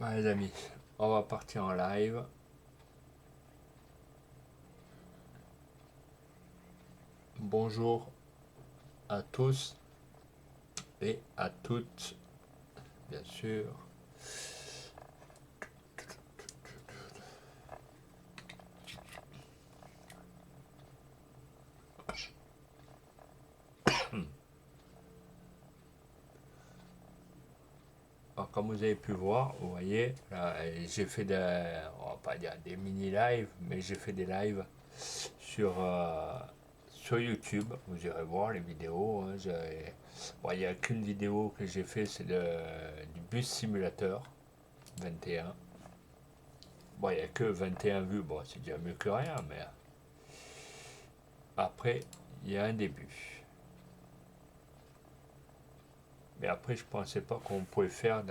Les amis, on va partir en live. Bonjour à tous et à toutes, bien sûr. Alors, comme vous avez pu voir, vous voyez, j'ai fait on va pas dire des mini lives, mais j'ai fait des lives sur YouTube. Vous irez voir les vidéos. Hein. Bon, il n'y a qu'une vidéo que j'ai fait, c'est du bus simulateur 21. Bon, il n'y a que 21 vues, bon, c'est déjà mieux que rien, mais après, il y a un début. Mais après, je pensais pas qu'on pouvait faire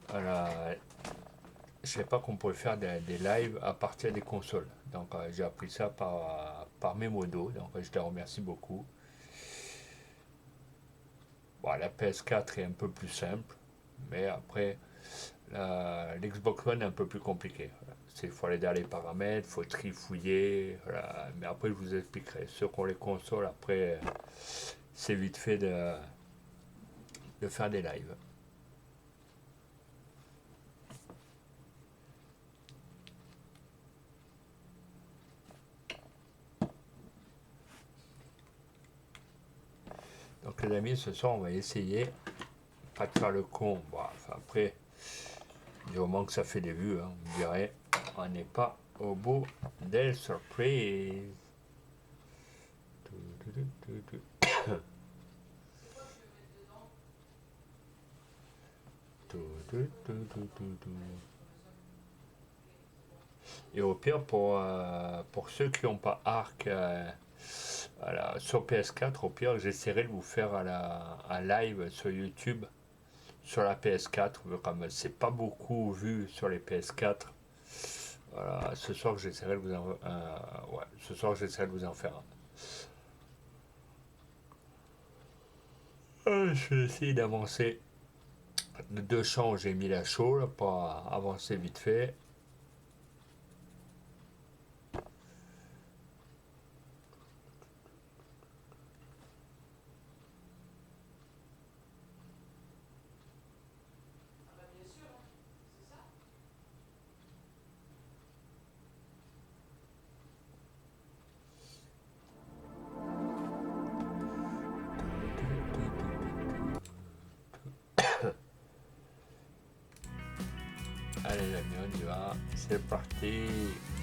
je sais pas qu'on pouvait faire des lives à partir des consoles. Donc j'ai appris ça par mes modos, donc je les remercie beaucoup. Bon, la PS4 est un peu plus simple, mais après, l'Xbox One est un peu plus compliqué. Voilà. Il faut aller dans les paramètres, il faut trifouiller. Voilà. Mais après, je vous expliquerai. Ceux qui ont les consoles, après, c'est vite fait de faire des lives. Donc les amis, ce soir, on va essayer, pas de faire le con. Bon, enfin, après, du moment que ça fait des vues, hein, vous direz, on n'est pas au bout des surprises. Et au pire, pour ceux qui n'ont pas Arc voilà, sur PS4, au pire, j'essaierai de vous faire un live sur YouTube sur la PS4, comme c'est pas beaucoup vu sur les PS4. Voilà, ce soir, j'essaierai de vous ouais, ce soir, j'essaierai de vous en faire un. Je vais essayer d'avancer de 2 champs, j'ai mis la chaux là, pour avancer vite fait. Allez les amis, on y va. C'est parti.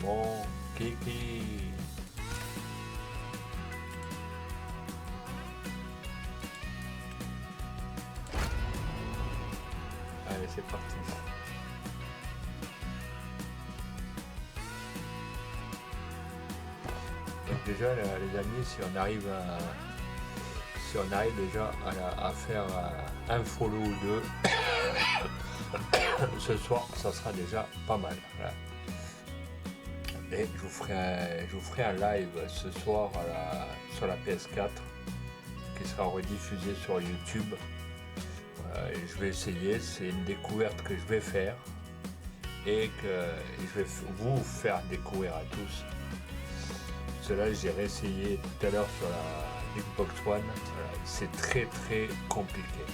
Bon, kiki. Allez, c'est parti. Donc déjà, les amis, si on arrive déjà à faire un follow ou deux, ce soir, ça sera déjà pas mal. Voilà. Et je vous ferai un live ce soir sur la PS4 qui sera rediffusé sur YouTube. Et je vais essayer, c'est une découverte que je vais faire et que je vais vous faire découvrir à tous. Cela, j'ai réessayé tout à l'heure sur la Xbox One. Voilà, c'est très très compliqué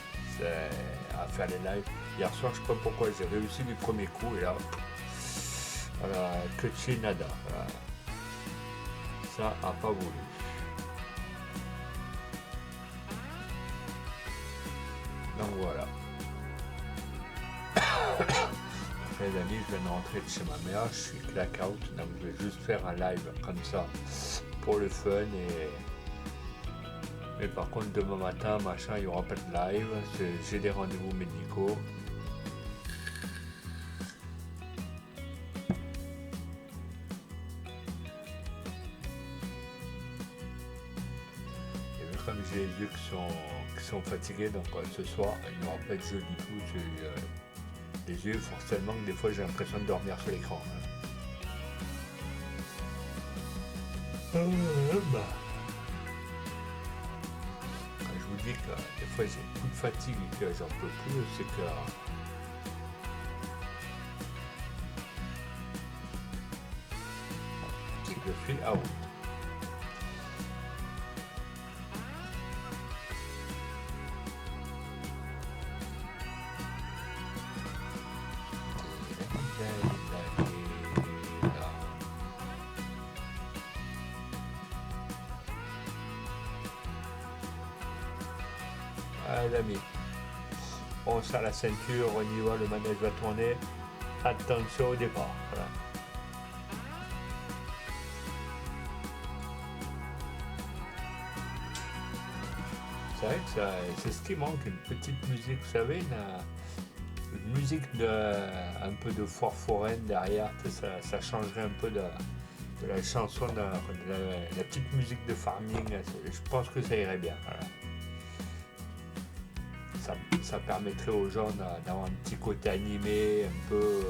à faire les lives. Hier soir, je ne sais pas pourquoi, j'ai réussi du premier coup et là, voilà, que chi nada. Voilà. Ça a pas voulu. Donc voilà. Les amis, je viens de rentrer de chez ma mère, je suis clack out, donc je vais juste faire un live comme ça pour le fun mais par contre demain matin machin il n'y aura pas de live, j'ai des rendez-vous médicaux. Et comme j'ai les yeux qui sont fatigués, donc ce soir il n'y aura pas de jeu du tout. Les yeux, forcément, des fois j'ai l'impression de dormir sur l'écran. Bah. Je vous dis que des fois j'ai une de fatigue et que j'en peux plus, c'est que je suis out. Ah, les amis, on serre la ceinture, on y va, le manège va tourner. Attention au départ. Voilà. C'est vrai que c'est ce qui manque, une petite musique, vous savez, une musique un peu de fort foraine derrière, ça changerait un peu de la chanson, de la petite musique de farming, je pense que ça irait bien. Voilà. Ça permettrait aux gens d'avoir un petit côté animé, un peu.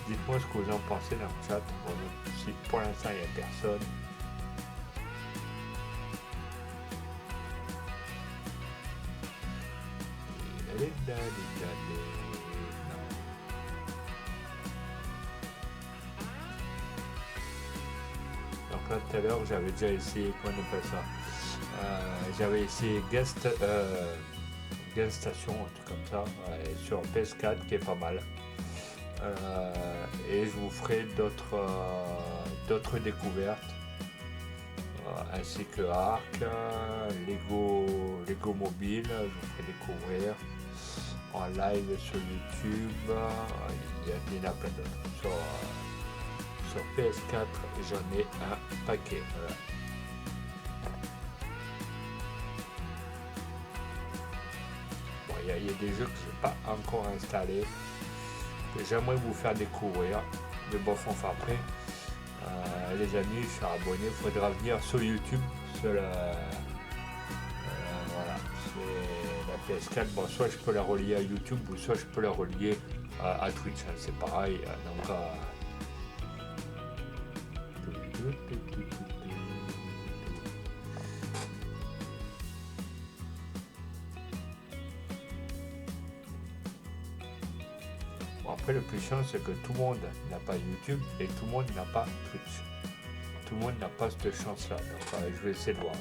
Dites-moi ce que vous en pensez dans le chat. Bon, si pour l'instant il n'y a personne. Donc là tout à l'heure j'avais déjà essayé, qu'on appelle ça, j'avais essayé Guest Station, un truc comme ça, sur PS4 qui est pas mal. Et je vous ferai d'autres découvertes, ainsi que Arc, Lego Mobile, je vous ferai découvrir en live sur YouTube. Il y en a plein d'autres. Sur PS4, j'en ai un paquet. Voilà. Bon, il y a des jeux que je n'ai pas encore installés, que j'aimerais vous faire découvrir. Mais bon, faut en faire après. Les amis, je suis abonné, il faudra venir sur YouTube. Voilà, c'est la PS4. Bon, soit je peux la relier à YouTube, ou soit je peux la relier à Twitch. Hein, c'est pareil. Donc, bon, après, le plus chiant, c'est que tout le monde n'a pas YouTube et tout le monde n'a pas Twitch. Tout le monde n'a pas cette chance-là. Donc, je vais essayer de voir.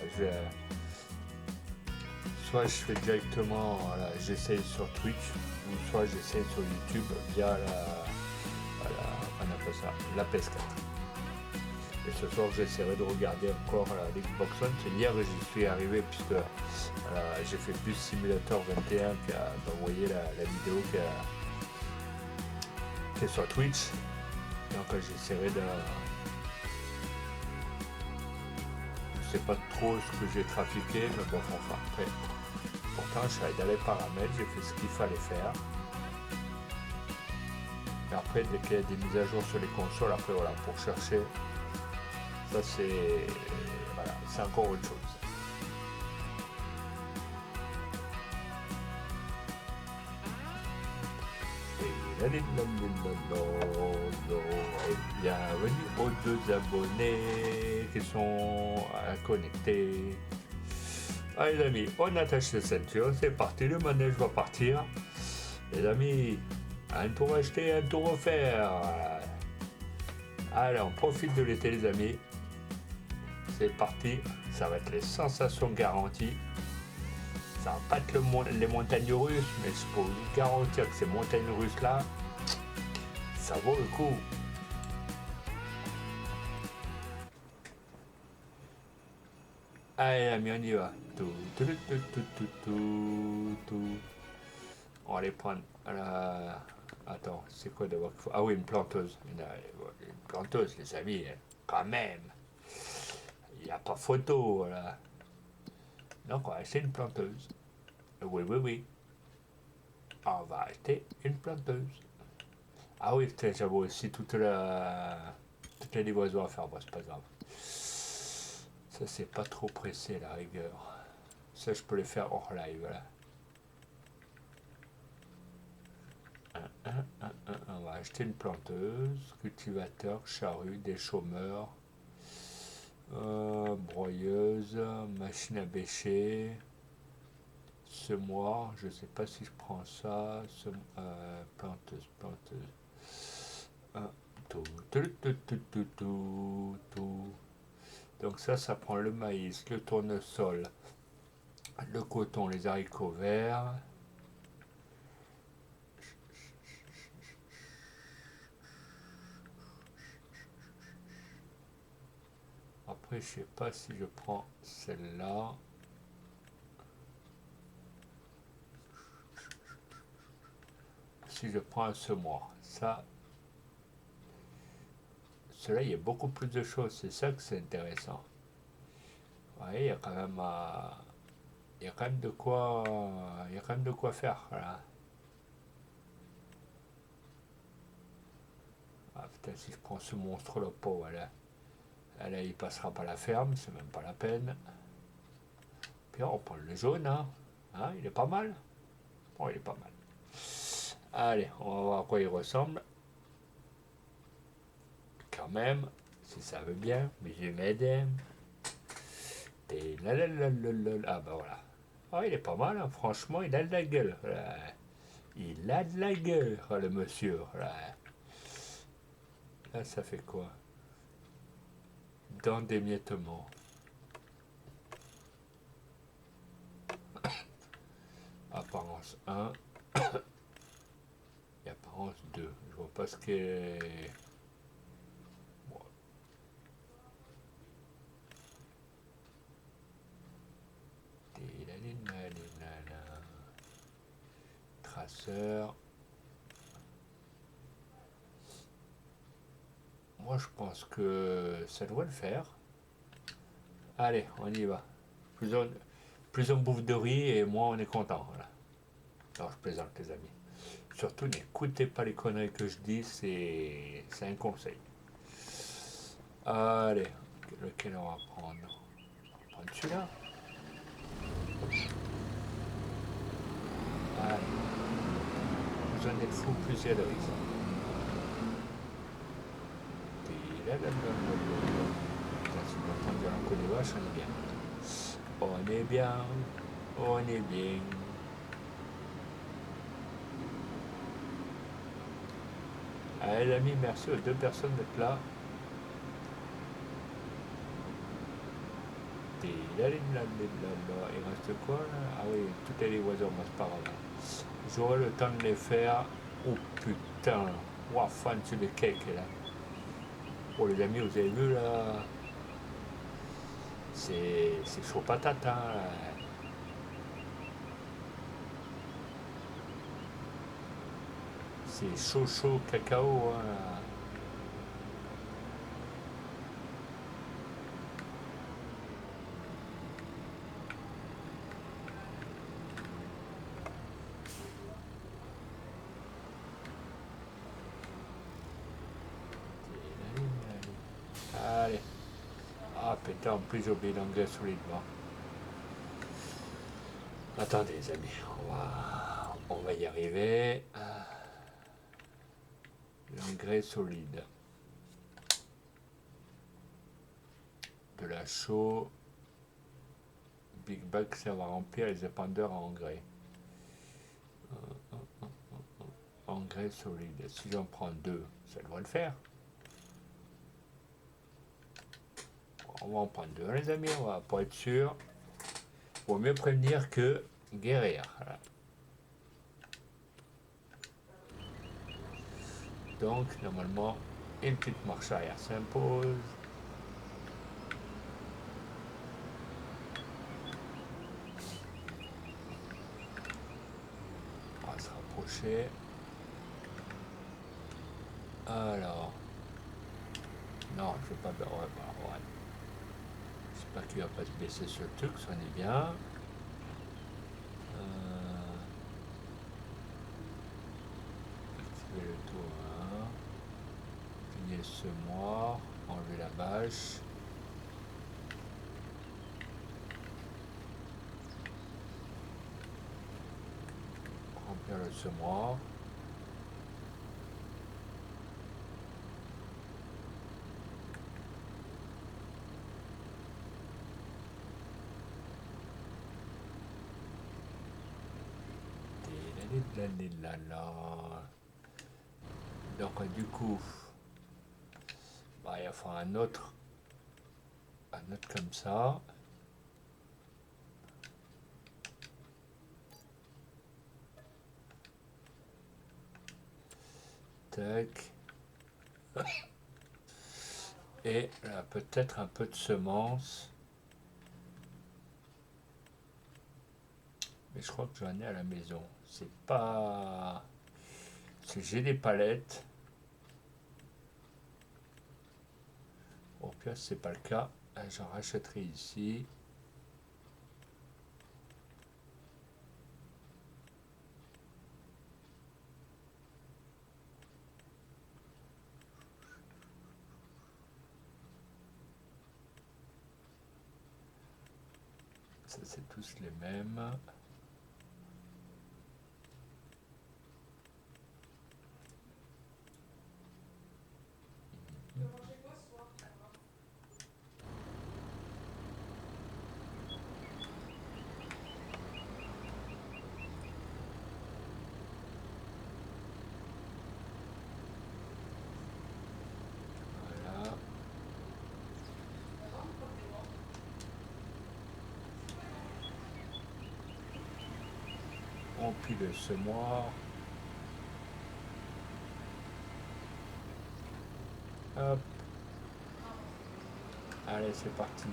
Soit je fais directement, voilà, j'essaye sur Twitch, ou soit j'essaye sur YouTube via on appelle ça, la PS4. Et ce soir, j'essaierai de regarder encore l'Xbox One. C'est hier que j'y suis arrivé, puisque j'ai fait Bus Simulator 21, vous voyez la vidéo qui est sur Twitch. Donc j'essaierai de... Je sais pas trop ce que j'ai trafiqué, mais bon, enfin, après. Pourtant, je suis allé dans les paramètres, j'ai fait ce qu'il fallait faire. Et après, dès qu'il y a des mises à jour sur les consoles, après, voilà, pour chercher, ça c'est... Voilà, c'est encore autre chose. Et bienvenue aux deux abonnés qui sont connectés. Allez les amis, on attache les ceintures, c'est parti, le manège va partir. Les amis, un tour acheté, un tour offert. Allez, on profite de l'été les amis. C'est parti, ça va être les sensations garanties. Ça va pas être les montagnes russes, mais je peux vous garantir que ces montagnes russes là, ça vaut le coup. Allez les amis, on y va. On va aller prendre attends, c'est quoi d'abord qu'il faut... Ah oui, une planteuse. Une planteuse, les amis, quand même. Il n'y a pas photo, voilà. Donc on va acheter une planteuse. Oui. On va acheter une planteuse. Ah oui, putain, j'avais aussi toute les livraisons à faire. Bon, c'est pas grave. Ça, c'est pas trop pressé, la rigueur. Ça, je peux les faire hors live, voilà. On va acheter une planteuse, cultivateur, charrue, des chômeurs, broyeuse, machine à bêcher, semoir, je sais pas si je prends ça, planteuse, tout, tout. Donc ça prend le maïs, le tournesol, le coton, les haricots verts. Après, je sais pas si je prends celle-là. Si je prends un semoir, ça, cela, il y a beaucoup plus de choses. C'est ça que c'est intéressant. Vous voyez, il y a quand même, il y a quand même de quoi, il y a quand même de quoi faire. Voilà. Ah, putain, si je prends ce monstre-là, pas, voilà. Là, il passera pas la ferme, c'est même pas la peine. Puis on prend le jaune, hein. Hein, il est pas mal. Bon, il est pas mal. Allez, on va voir à quoi il ressemble. Quand même, si ça veut bien, mais je m'aide. Ah bah voilà. Ah, il est pas mal, hein. Franchement, il a de la gueule. Voilà. Il a de la gueule, le monsieur. Voilà. Là, ça fait quoi? Dans d'émiettement. Apparence 1 et apparence 2. Je vois pas ce qu'est. Bon. Traceur. Moi, je pense que ça doit le faire. Allez, on y va. Plus on bouffe de riz et moins on est content. Voilà. Non, je plaisante, les amis. Surtout, n'écoutez pas les conneries que je dis, c'est un conseil. Allez, lequel on va prendre? On va prendre celui-là. Allez, vous en êtes fou, plus il y a de risques. Si on entend dire un coup de vache, on est bien. On est bien, on est bien. Allez les amis, merci aux deux personnes d'être là. Il reste quoi là? Ah oui, toutes les oiseaux passent par là. J'aurai le temps de les faire. Oh putain, wow, fan sur le cake là. Oh les amis, vous avez vu là? C'est chaud patate hein. C'est chaud cacao hein. Allez. Ah putain, en plus j'ai oublié l'engrais solidement. Attendez les amis, on va y arriver. L'engrais solide. De la chaux. Big Bag servent à remplir les épandeurs en engrais. Engrais solide. Si j'en prends deux, ça doit le faire. On va en prendre deux, les amis, on va pas être sûr. Vaut mieux prévenir que guérir. Voilà. Donc, normalement, une petite marche arrière s'impose. On va se rapprocher. Alors. Non, je ne vais pas. Ouais. J'espère qu'il ne va pas se baisser ce truc, ça en est bien. Activer le tour 1. Finir le semoir. Enlever la bâche. Remplir le semoir. Donc du coup, il faut un autre comme ça. Tac. Et là, peut-être un peu de semences. Mais je crois que j'en ai à la maison. C'est pas... J'ai des palettes. Au pire, c'est pas le cas, j'en rachèterai ici. Ça, c'est tous les mêmes. Voilà. On plie le semoir. Hop. Allez, c'est parti.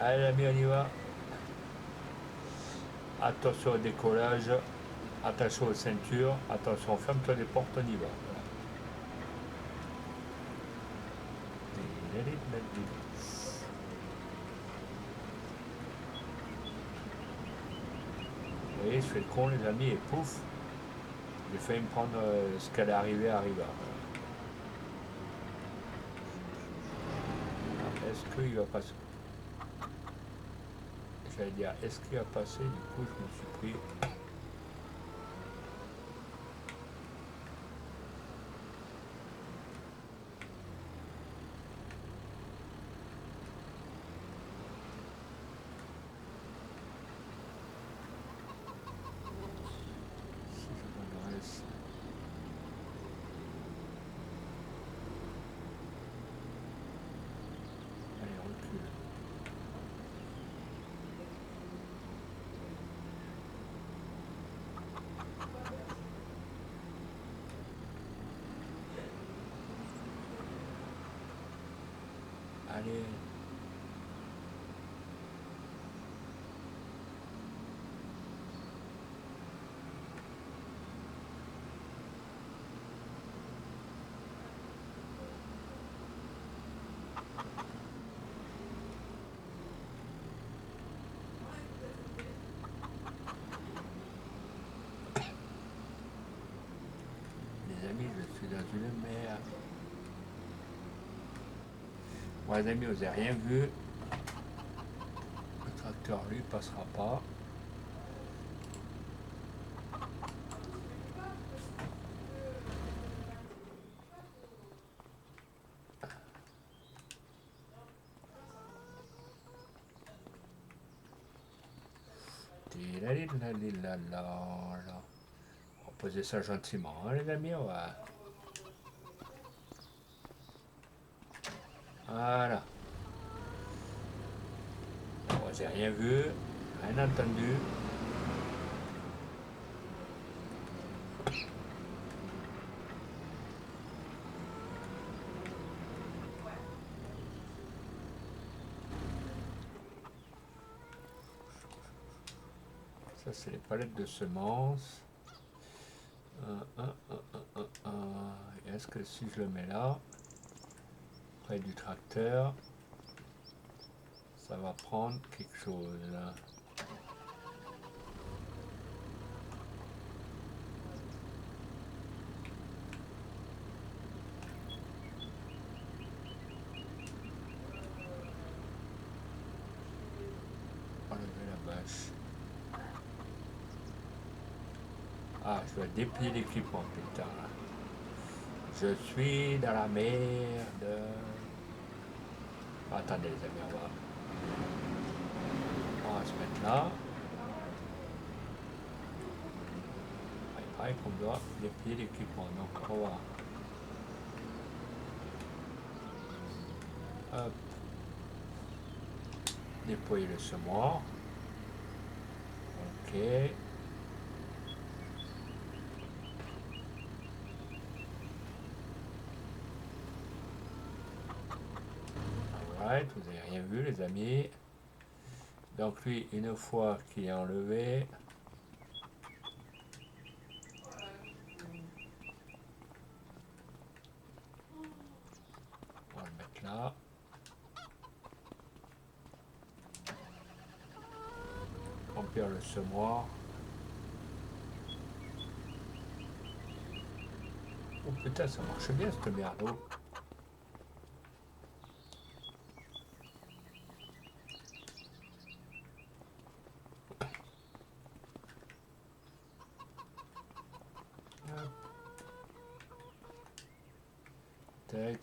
Allez, l'ami, on y va. Attention au décollage. Attention aux ceintures. Attention, ferme-toi les portes, on y va. Vous voyez, je fais le con, les amis, et pouf, j'ai failli me prendre ce qu'elle est arrivée à arriver. Est-ce qu'il va passer? J'allais dire, est-ce qu'il va passer? Du coup, je me suis pris. Si je m'adresse. Allez, recule. Allez. Les amis, je suis dans une merde. Bon, les amis, vous n'avez rien vu. Le tracteur, lui, passera pas. On va poser ça gentiment, hein, les amis. On va... Voilà. Bon, j'ai rien vu, rien entendu. Ça, c'est les palettes de semences. Et est-ce que si je le mets là, près du tracteur, ça va prendre quelque chose? Enlever la bâche. Ah, je dois déplier l'équipement, putain. Là. Je suis dans la merde. Attendez, les amis, on va se mettre là. Il paraît qu'on doit déplier l'équipement. Donc, on va... Hop. Déployer le semoir. Ok. Alright, vous n'avez rien vu les amis. Donc lui, une fois qu'il est enlevé, on va le mettre là. Remplir le semoir. Oh putain, ça marche bien cette merde. Oh. Tac.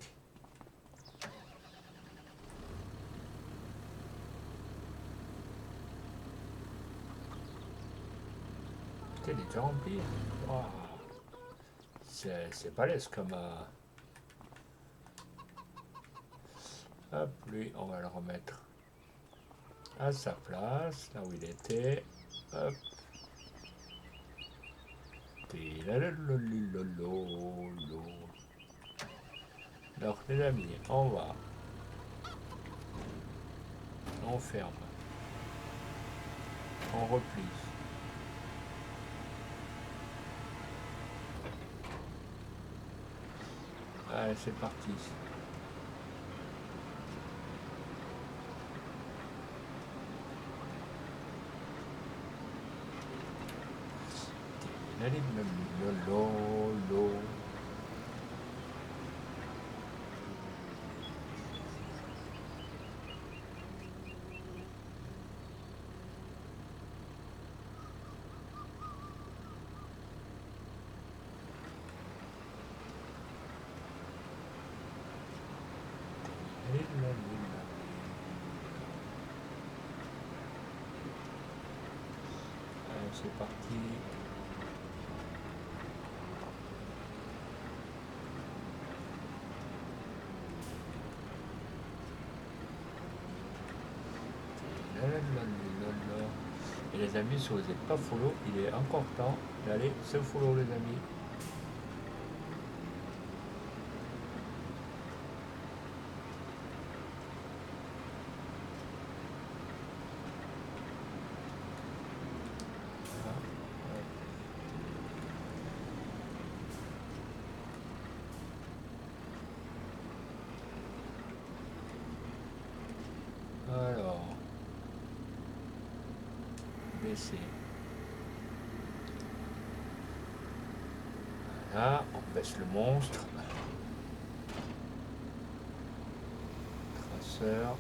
Putain, il est déjà rempli. Wow. C'est balèze comme... Hop, lui, on va le remettre à sa place, là où il était. Hop. Donc les amis, on va... On ferme. On replie. Allez, c'est parti. Allez, c'est parti. Et les amis, si vous n'êtes pas follow, il est encore temps d'aller se follow les amis. Alors, baisser. Voilà, on baisse le monstre. Traceur.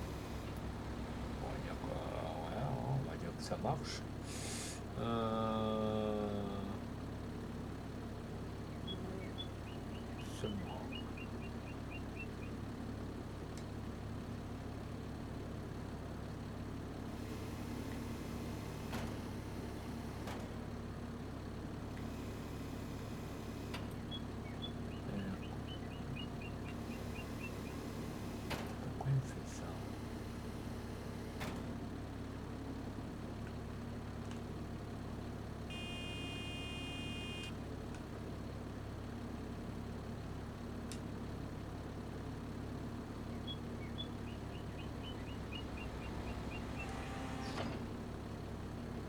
On va dire quoi? Ouais, on va dire que ça marche. Seulement. Pourquoi il fait ça?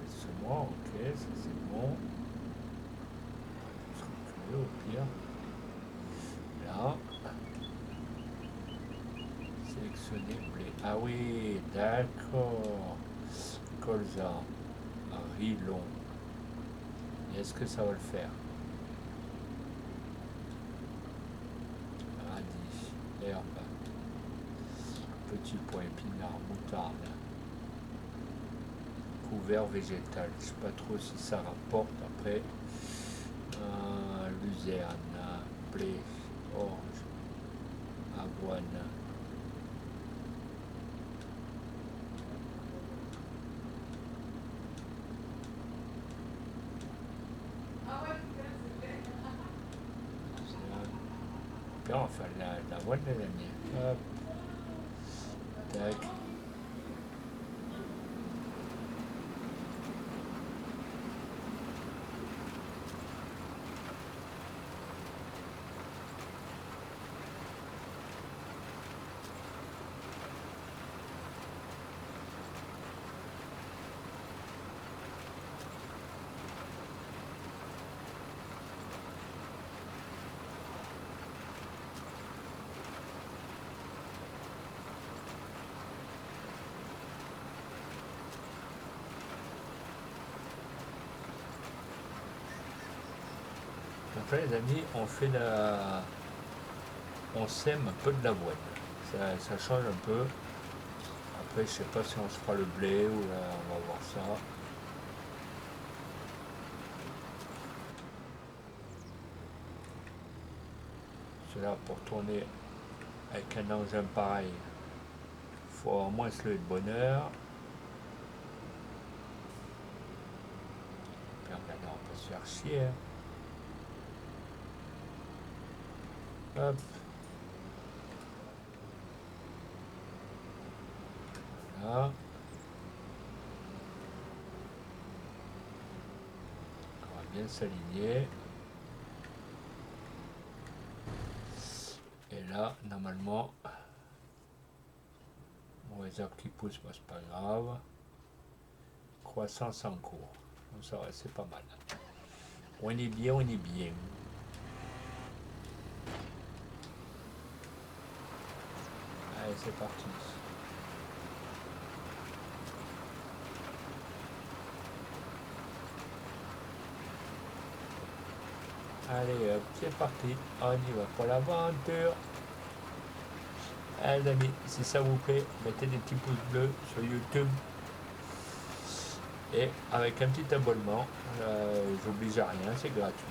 Laisse-moi, ok, ça c'est bon. On se reculer au pire. Là. Sélectionner blé. Ah oui, d'accord. Colza. Riz long. Est-ce que ça va le faire? Radis, herbe, petit pois épinard, moutarde, couvert végétal. Je sais pas trop si ça rapporte après. luzerne, blé, orge, avoine. Là, on va faire l'avoine, les amis. Hop, tac. Donc là, les amis, on sème un peu de l'avoine. Ça change un peu. Après, je sais pas si on se fera le blé ou là, on va voir ça. Cela pour tourner avec un engin pareil, il faut au moins se lever de bonne heure. Puis regardez, on peut se faire chier. Hein. Hop. Voilà. On va bien s'aligner. Et là, normalement, les arbres qui poussent, bah, c'est pas grave. Croissance en cours. Donc ça va, c'est pas mal. On est bien, on est bien. Allez, c'est parti. Allez, hop, c'est parti. On y va pour l'aventure. Allez, les amis, si ça vous plaît, mettez des petits pouces bleus sur YouTube. Et avec un petit abonnement, j'oblige à rien, c'est gratuit,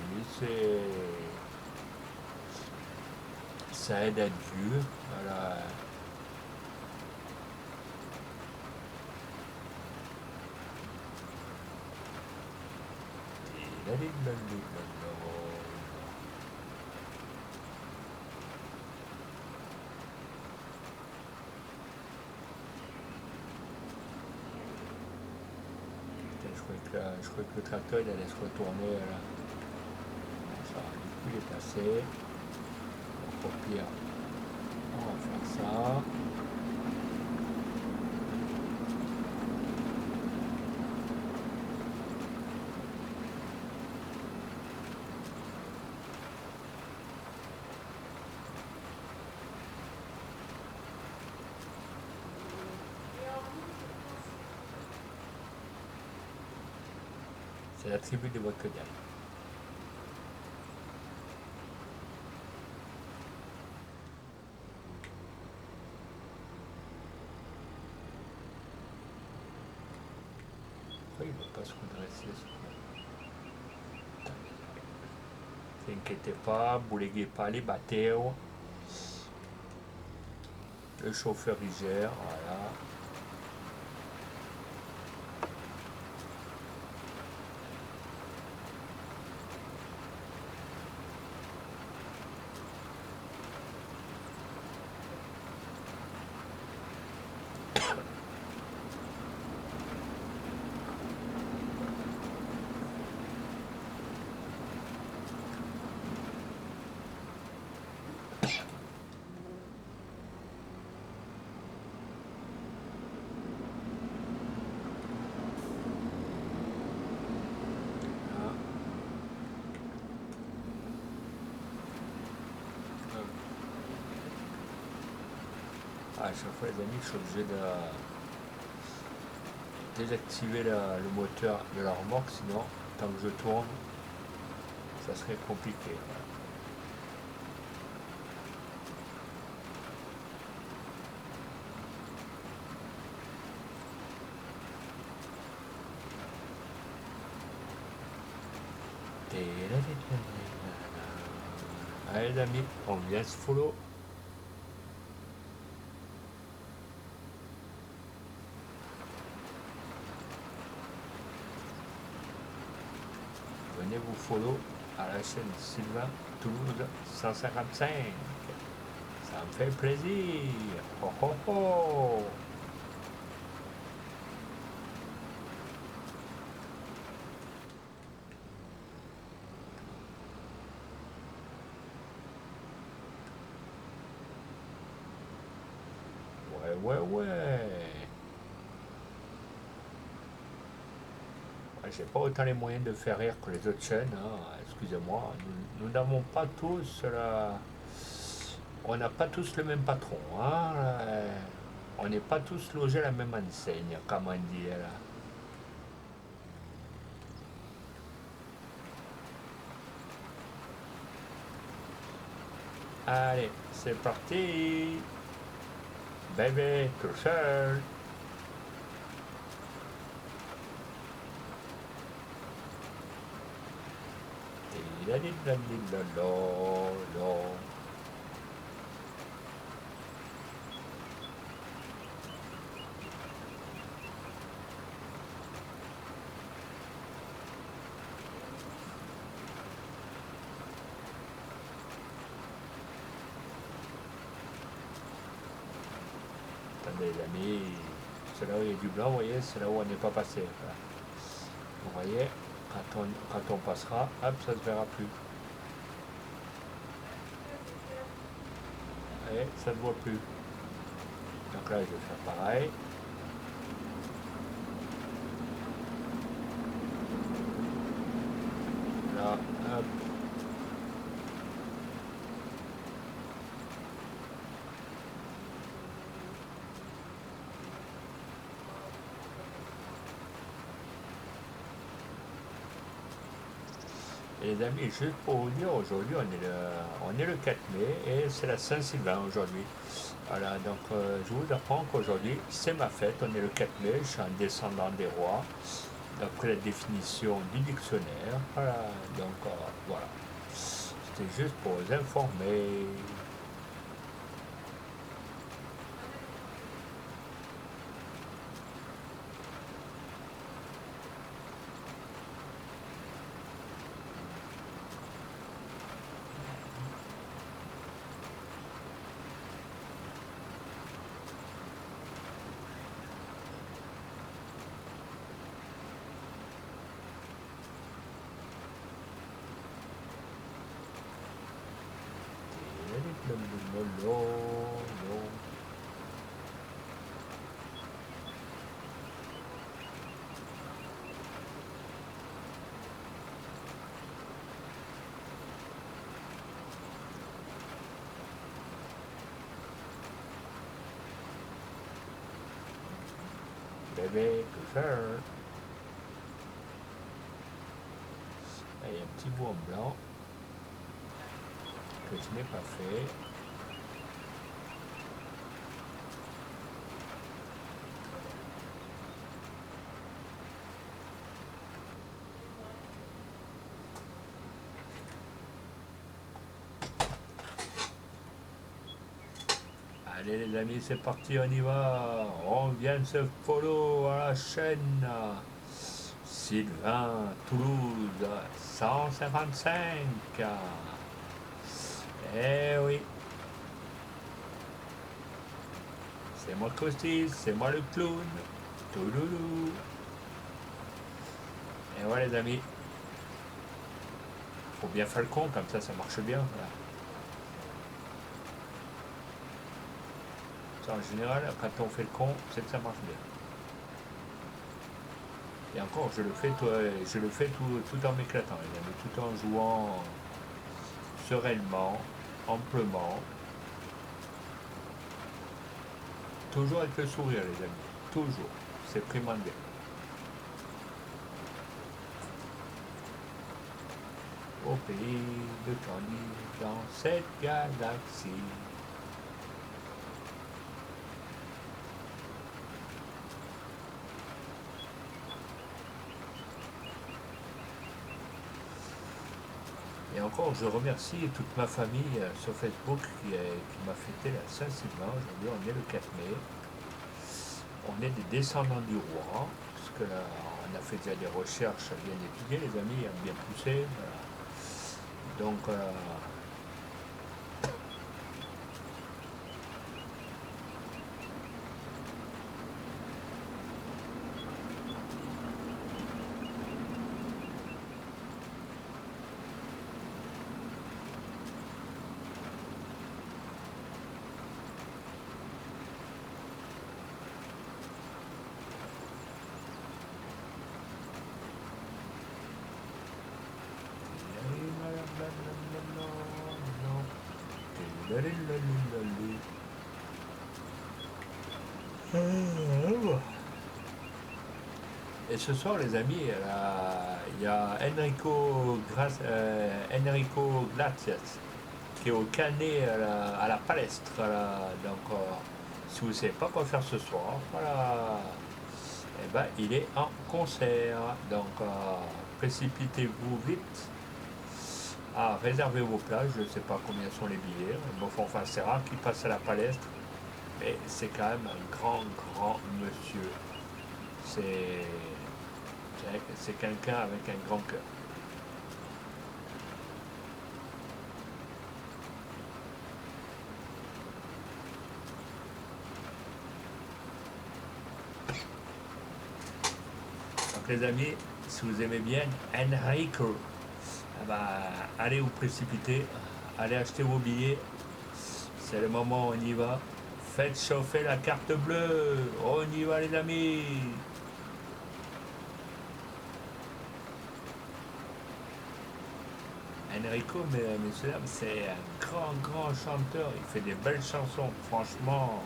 ça aide à être vu. Voilà. Je crois que le tracteur il allait se retourner là. Ça, du coup il est passé. Donc, au pire, on va faire ça. C'est la tribu de Wakodial. Pourquoi il ne veut pas se redresser ce coup? Ne vous inquiétez pas, vous ne léguez pas les bateaux. Le chauffeur il gère, voilà. À chaque fois, les amis, je suis obligé de désactiver le moteur de la remorque, sinon, tant que je tourne, ça serait compliqué. Allez les amis, on vient se follow. Venez vous follow à la chaîne Sylvain Toulouse 155. Ça me fait plaisir. Oh oh oh. Ouais. J'ai pas autant les moyens de faire rire que les autres chaînes, hein. Excusez-moi. Nous n'avons pas tous la... On n'a pas tous le même patron, hein. On n'est pas tous logés à la même enseigne, comme on dit là. Allez, c'est parti. Bébé, tout seul. Attendez les amis, c'est là où il y a du blanc, vous voyez, c'est là où on n'est pas passé. Voilà. Vous voyez, quand on passera, hop, ça ne se verra plus. Et ça ne voit plus. Donc là, je vais faire pareil. Là, hop. Et les amis, juste pour vous dire, aujourd'hui, on est le 4 mai et c'est la Saint-Sylvain aujourd'hui. Voilà, donc je vous apprends qu'aujourd'hui, c'est ma fête, on est le 4 mai, je suis un descendant des rois, d'après la définition du dictionnaire. Voilà, donc voilà. C'était juste pour vous informer. Bébé, tout seul. Il y a un petit bout en blanc que je n'ai pas fait. Allez les amis, c'est parti, on y va. On vient de se follow à la chaîne. Sylvain Toulouse 155. Eh oui. C'est moi Costis, c'est moi le clown. Touloulou. Et voilà les amis. Faut bien faire le con, comme ça marche bien. Voilà. En général, quand on fait le con, c'est que ça marche bien. Et encore, je le fais tout en m'éclatant, les amis, tout en jouant sereinement, amplement. Toujours avec le sourire, les amis. Toujours. C'est primordial. Au pays de Candy, dans cette galaxie. Et encore, je remercie toute ma famille sur Facebook qui m'a fêté la Saint-Sylvain. Aujourd'hui, on est le 4 mai. On est des descendants du roi, parce que là, on a fait déjà des recherches bien étudiées, les amis, bien poussées. Voilà. Donc, et ce soir, les amis, il y a Enrico Glacias qui est au Canet à la Palestre. Donc, si vous ne savez pas quoi faire ce soir, voilà, eh ben, il est en concert. Donc, précipitez-vous vite à réserver vos places. Je ne sais pas combien sont les billets. Bon, enfin, c'est rare qu'il passe à la Palestre, mais c'est quand même un grand, grand monsieur. C'est quelqu'un avec un grand cœur. Donc les amis, si vous aimez bien Enrico, eh ben, allez vous précipiter, allez acheter vos billets. C'est le moment où on y va. Faites chauffer la carte bleue. On y va les amis. Enrico, messieurs, c'est un grand, grand chanteur. Il fait des belles chansons. Franchement,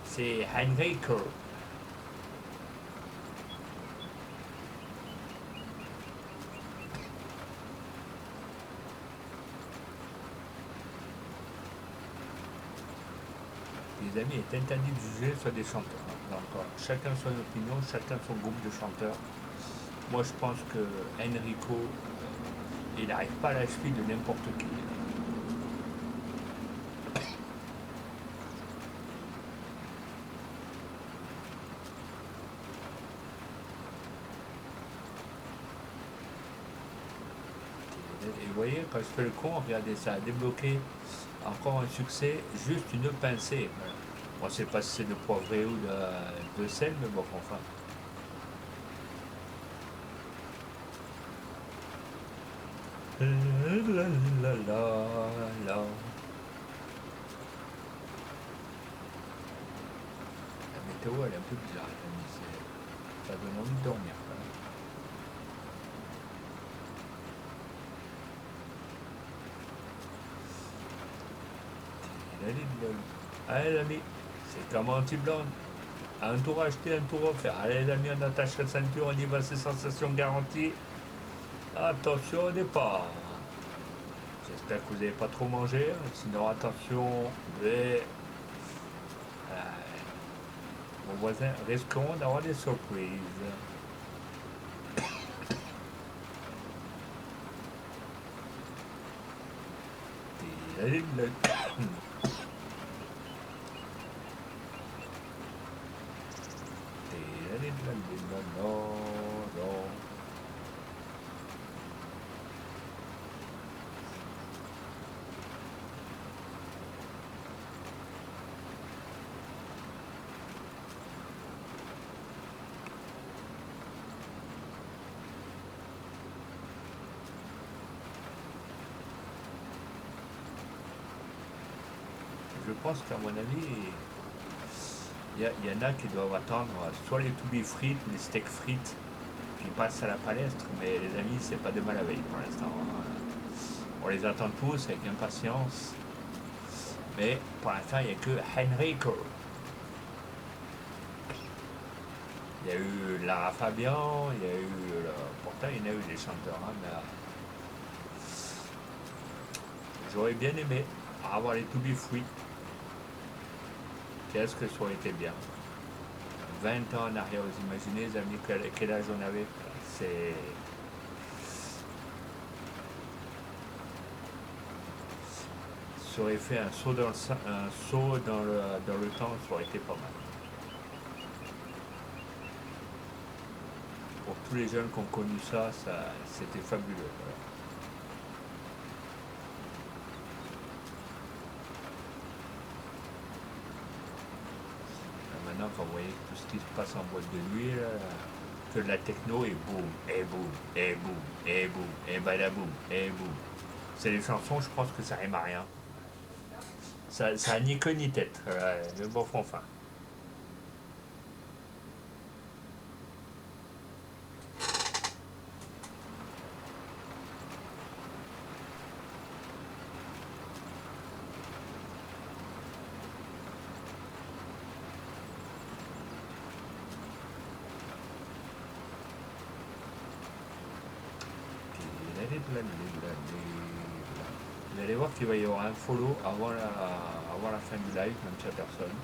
c'est Enrico. Les amis, il est interdit de juger sur des chanteurs. Donc, chacun son opinion, chacun son groupe de chanteurs. Moi, je pense que Enrico, il n'arrive pas à la cheville de n'importe qui. Et vous voyez, quand je fais le con, regardez ça, débloqué encore un succès, juste une pincée. Voilà. On ne sait pas si c'est de poivré ou de sel, mais bon, enfin. La la la. La météo, elle est un peu bizarre, ça donne envie de dormir. Allez les amis, c'est comme anti-blonde. Un tour acheté, un tour offert. Allez les amis, on attache la ceinture, on y va, c'est sensation garantie. Attention au départ. J'espère que vous n'avez pas trop mangé. Sinon, attention, vos voisins risqueront d'avoir des surprises. Je pense qu'à mon avis, il y en a qui doivent attendre soit les to be frites, les steaks frites, qui passent à la palestre, mais les amis, c'est pas demain la veille pour l'instant. On les attend tous avec impatience, mais pour l'instant, il n'y a que Enrico. Il y a eu Lara Fabian, il y a eu. Pourtant, il y en a eu des chanteurs, hein, mais j'aurais bien aimé avoir les to be frites. Qu'est-ce que ça aurait été bien. 20 ans en arrière, vous imaginez, les amis, quel âge on avait. C'est. ça aurait fait un saut un saut dans le temps, ça aurait été pas mal. Pour tous les jeunes qui ont connu ça, c'était fabuleux. Voilà. Maintenant, quand vous voyez tout ce qui se passe en boîte de nuit, là, que de la techno et boum, et boum, et boum, et boum, et badaboum, et boum. C'est les chansons, je pense que ça rime à rien. Ça a ni queue ni tête, le bon enfin. Vous allez voir qu'il va y avoir un follow avant la fin du live, même si il n'y a personne.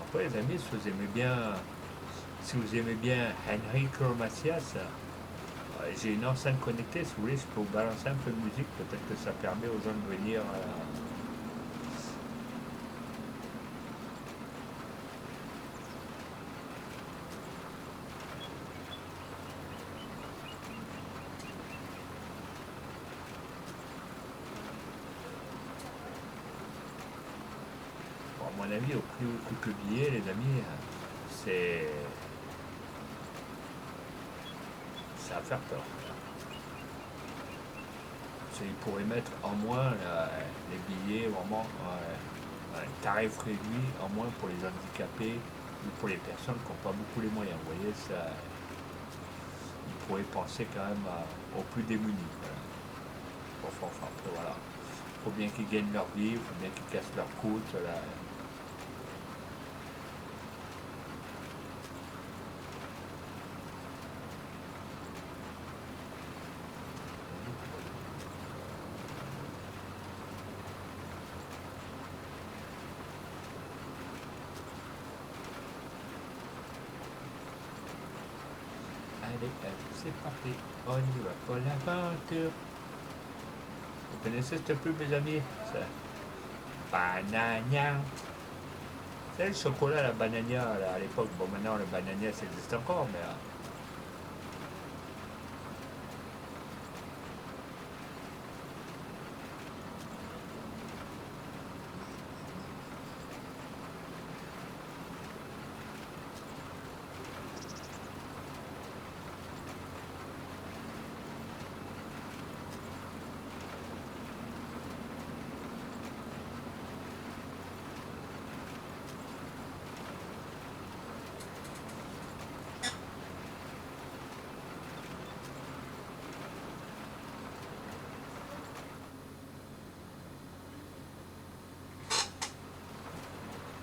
Après les amis, si vous aimez bien Enrico Macias, j'ai une enceinte connectée, si vous voulez, je peux vous balancer un peu de musique, peut-être que ça permet aux gens de venir. Bon, à mon avis, au prix où coûte le billet, les amis, c'est. Ça va faire peur. Ils pourraient mettre en moins les billets, vraiment un tarif réduit, en moins pour les handicapés ou pour les personnes qui n'ont pas beaucoup les moyens. Vous voyez, ça, ils pourraient penser quand même aux plus démunis. Voilà. Enfin, après, voilà. Il faut bien qu'ils gagnent leur vie, il faut bien qu'ils cassent leur croûte. Là. Allez, c'est parti. On y va pour l'aventure. Vous connaissez cette pub, mes amis? Ça. Banania. C'est le chocolat, la banania, là, à l'époque. Bon, maintenant, le banania, ça existe encore, mais.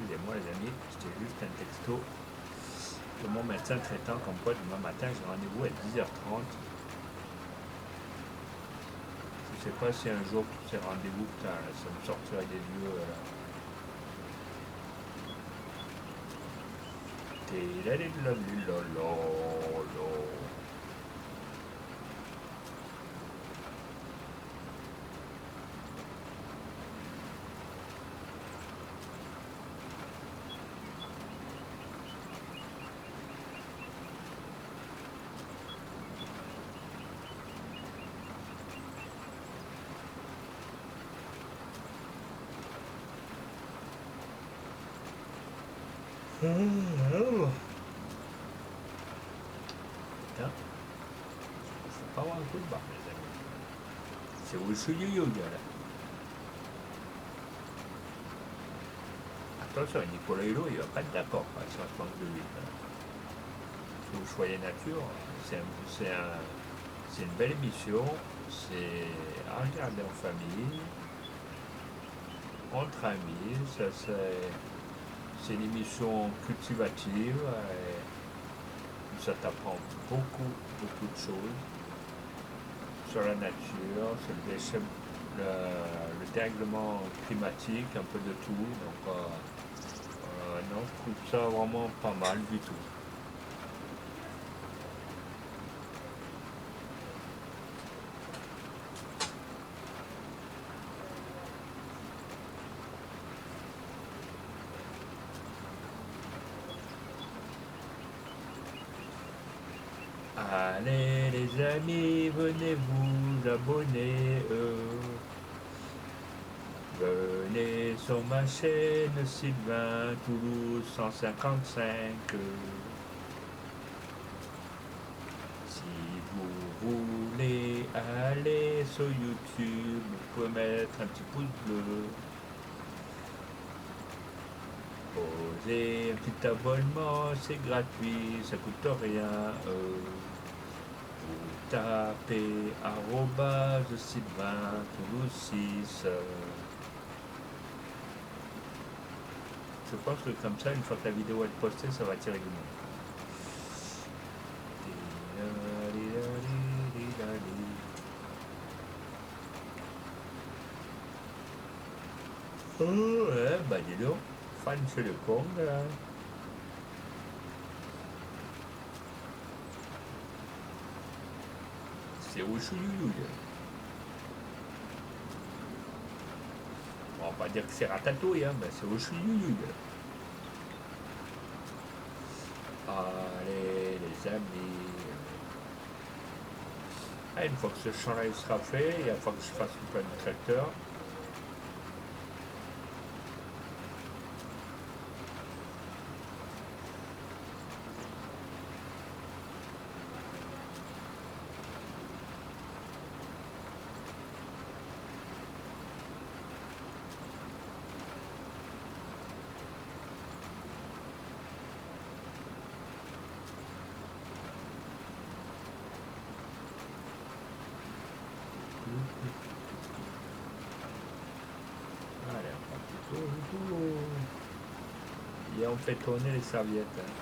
Excusez-moi les amis, c'était juste un texto de mon médecin traitant comme quoi demain matin j'ai rendez-vous à 10h30. Je sais pas si un jour tous ces rendez-vous, putain, ça me sortirait des yeux. Putain, c'est pas avoir un coup de barre, les amis. C'est Wushu Yoga là. Attention, Nicolas Hulot, il va pas être d'accord sur ce manque de huile. Si vous choyez nature, c'est une belle émission. C'est à regarder en famille, entre amis. C'est une émission cultivative. Ça t'apprend beaucoup de choses sur la nature, sur le le dérèglement climatique, un peu de tout. Donc, non, je trouve ça vraiment pas mal du tout. Allez les amis, venez vous abonner. Venez sur ma chaîne Sylvain Toulouse 155. Si vous voulez aller sur YouTube, vous pouvez mettre un petit pouce bleu. Posez un petit abonnement, c'est gratuit, ça coûte rien. Vous tapez arrobase Sylvain Toulouse 6. Je pense que comme ça, une fois que la vidéo est postée, ça va attirer du monde. Oh, ouais, bah dis donc, fan chez le Kong là. C'est au chouyouyou. On va pas dire que c'est ratatouille, hein, mais c'est au chouyouyou. Allez les amis. Ah, une fois que ce champ-là sera fait, il va falloir que je fasse le plan du tracteur. Allez, on prend plutôt. Et on fait tourner les serviettes. Hein.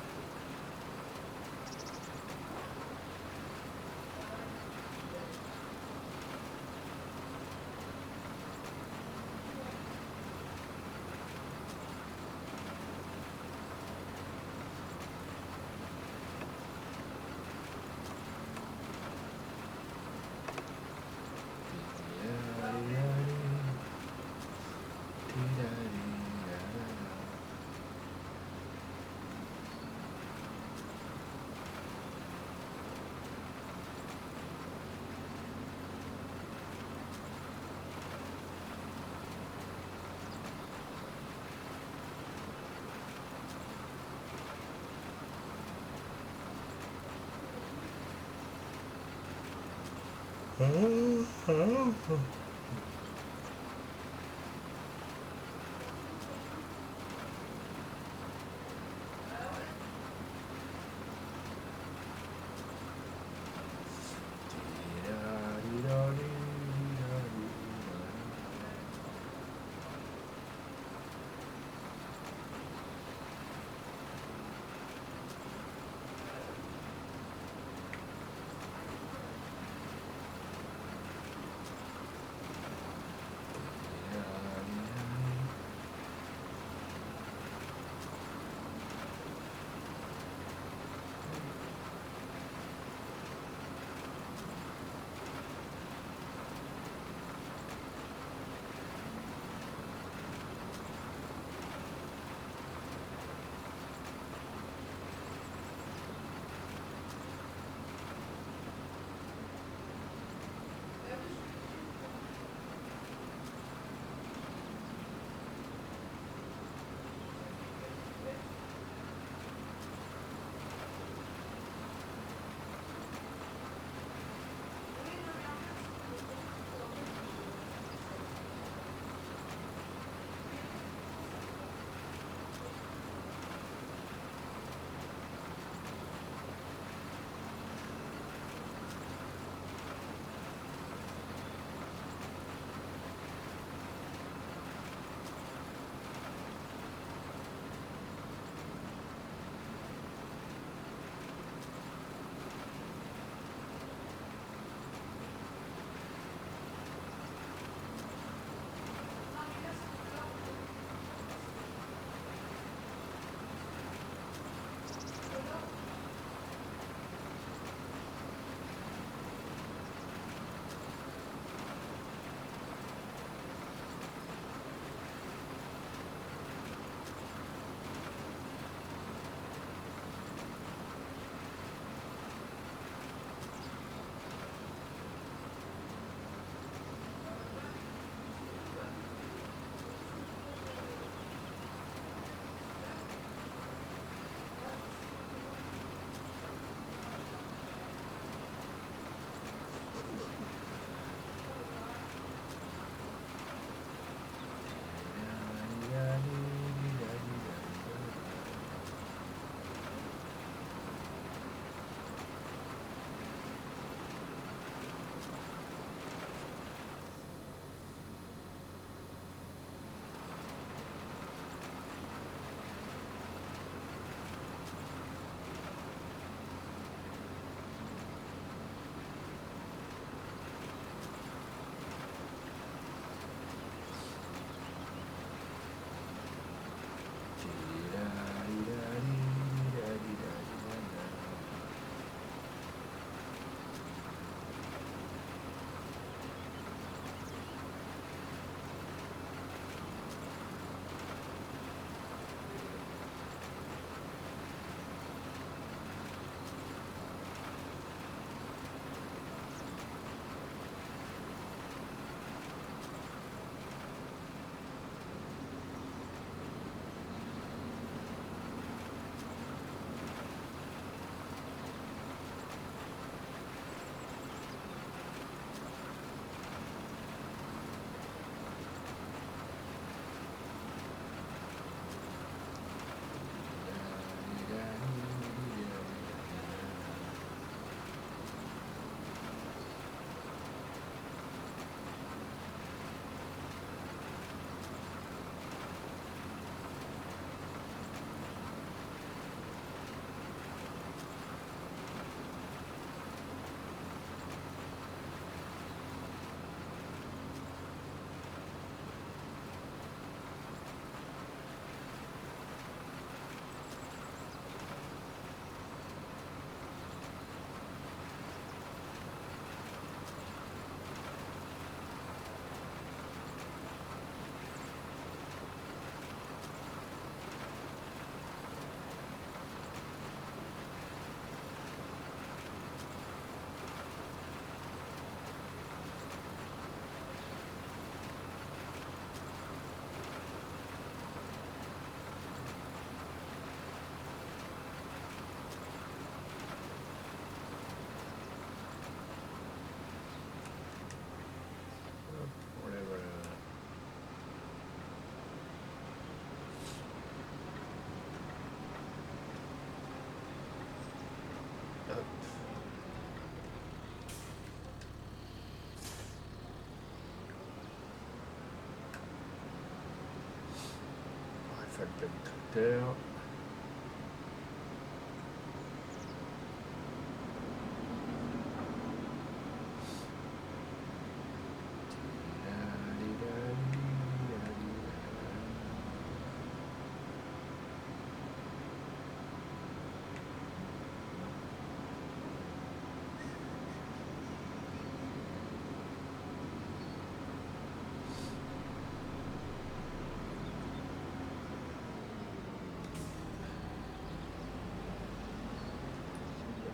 Falta du tracteur.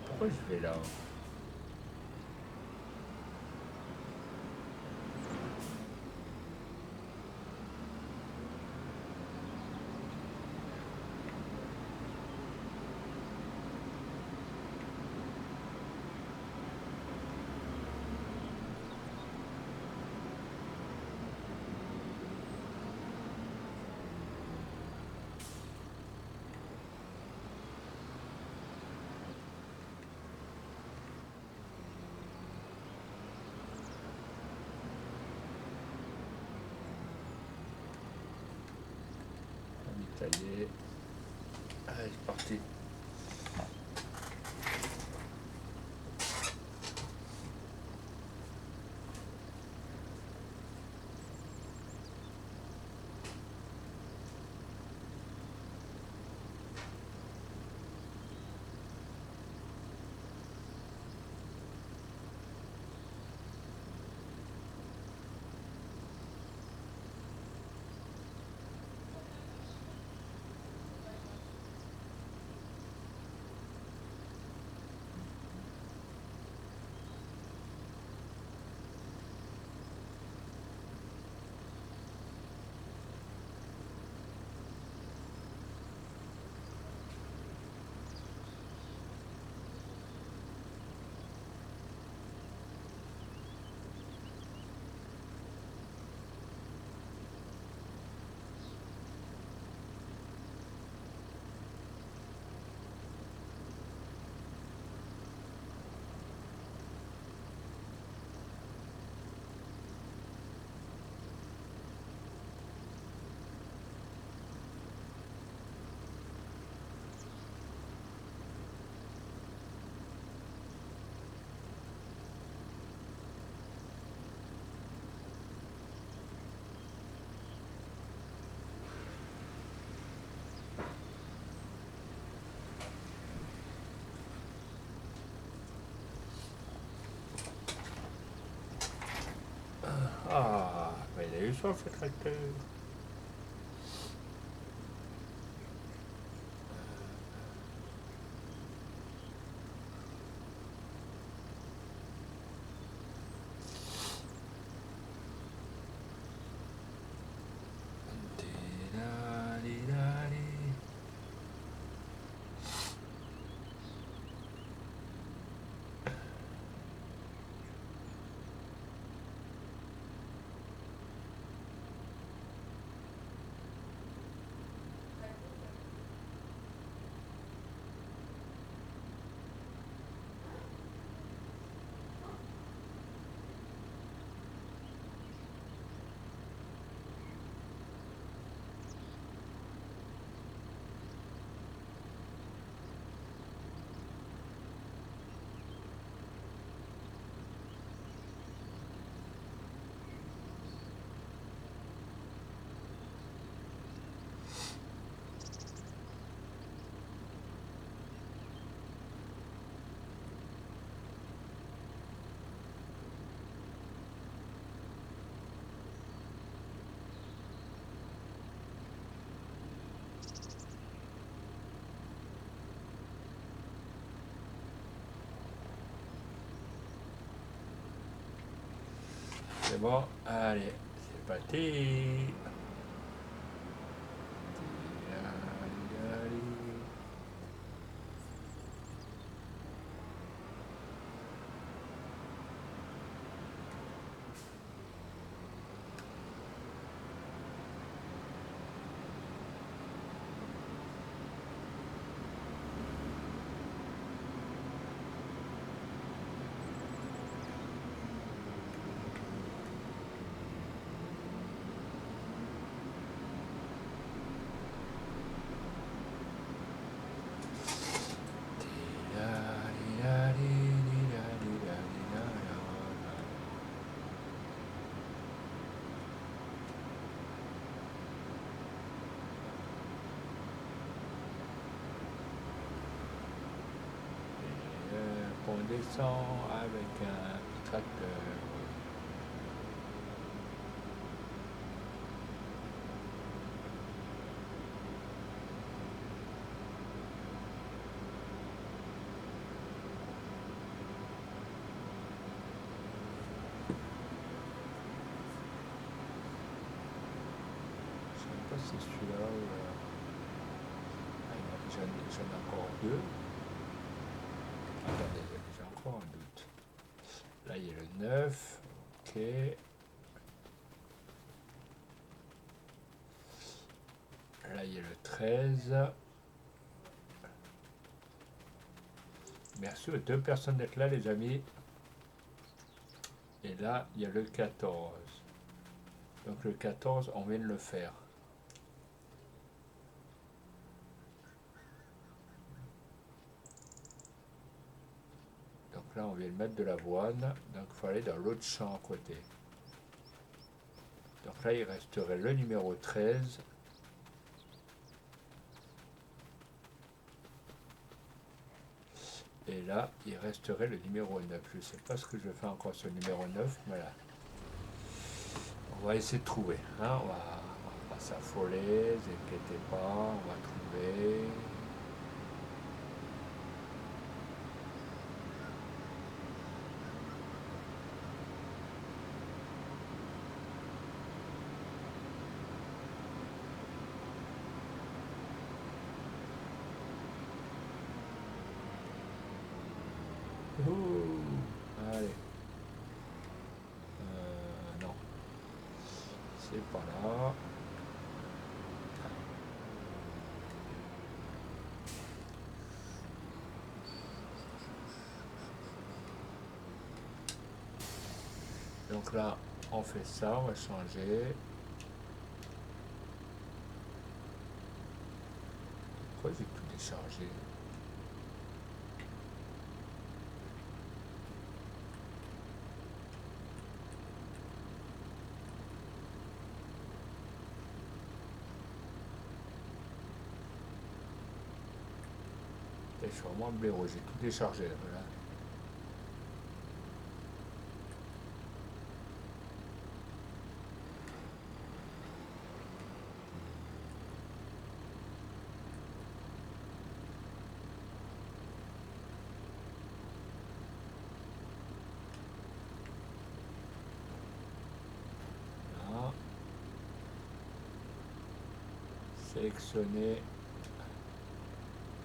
Pourquoi je vais là? Taillé. Allez, c'est parti. Ah, mais il a eu soif le tracteur. C'est bon, allez, c'est parti. on descend avec un tracteur. Je sais pas si c'est celui-là ou... j'en ai encore deux. Attendez, j'ai encore un doute. Là, il y a le 9. Ok. Là, il y a le 13. Merci aux deux personnes d'être là, les amis. Et là, il y a le 14. Donc le 14, on vient de le faire. Donc là, on vient de mettre de l'avoine. Donc il faut aller dans l'autre champ à côté. Donc là, il resterait le numéro 13. Et là, il resterait le numéro 9. Je ne sais pas ce que je vais faire encore sur le numéro 9. Voilà. On va essayer de trouver. Hein. On va pas s'affoler. Ne vous inquiétez pas. On va trouver. Ouh. Allez. Non. C'est pas là. Donc là, on fait ça, on va changer. Pourquoi j'ai tout déchargé? Je suis vraiment blaireau, j'ai tout déchargé. Voilà. Voilà. Sélectionner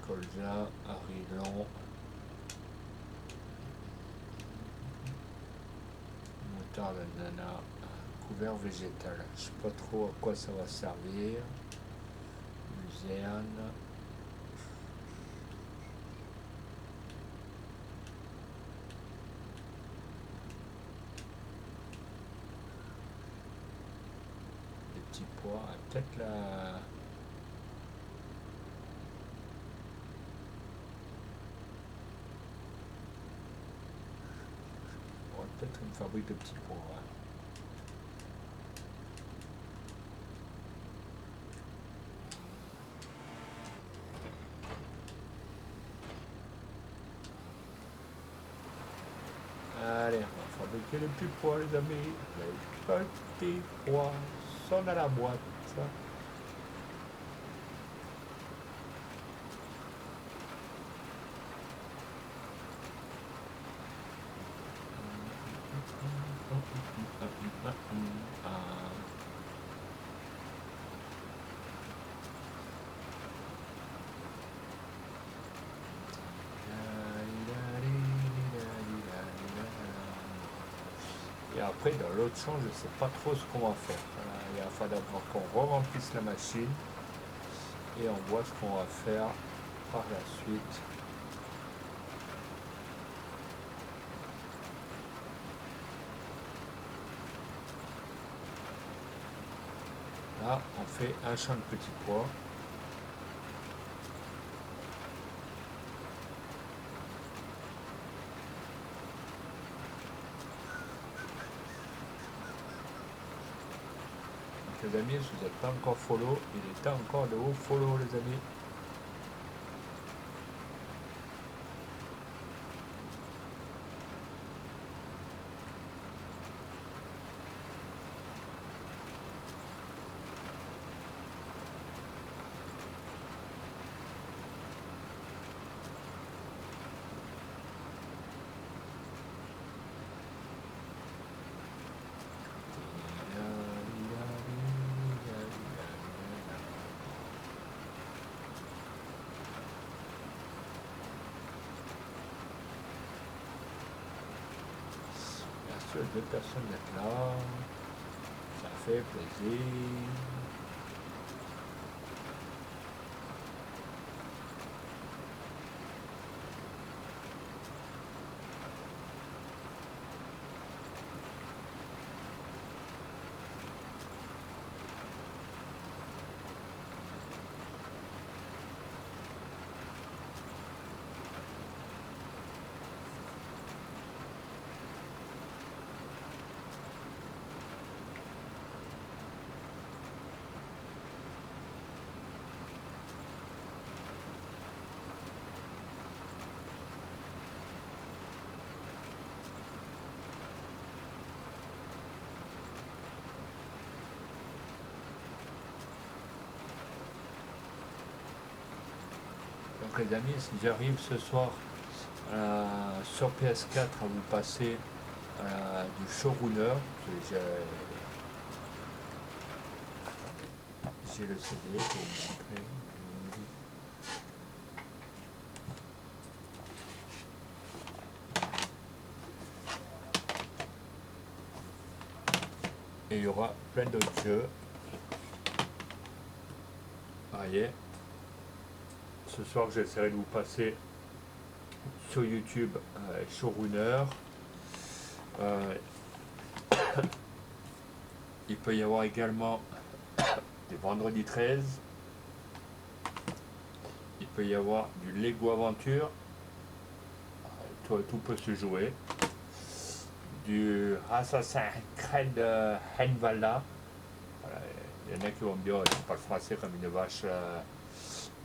colza, haridon, moutarde nana, couvert végétal. Je sais pas trop à quoi ça va servir. Luzerne. Des petits pois. Peut-être la... Peut-être une fabrique de petits pois. Hein. Allez, on va fabriquer les petits pois, les amis. Les petits pois sont dans la boîte. Et après, dans l'autre champ, je ne sais pas trop ce qu'on va faire. Il va falloir qu'on re-remplisse la machine et on voit ce qu'on va faire par la suite. Là, on fait un champ de petits pois. Les amis, si vous n'êtes pas encore follow, il est temps encore de vous follow, les amis. Sur 2 personnes d'être là. Ça fait plaisir. Donc les amis, si j'arrive ce soir sur PS4 à vous passer du showrunner, j'ai le CD pour vous montrer. Et il y aura plein d'autres jeux. Voyez. Ce soir, j'essaierai de vous passer sur YouTube showrunner. Il peut y avoir également des vendredis 13. Il peut y avoir du Lego Aventure. Tout peut se jouer. Du Assassin's Creed Valhalla. Voilà, il y en a qui vont me dire, je parle français comme une vache.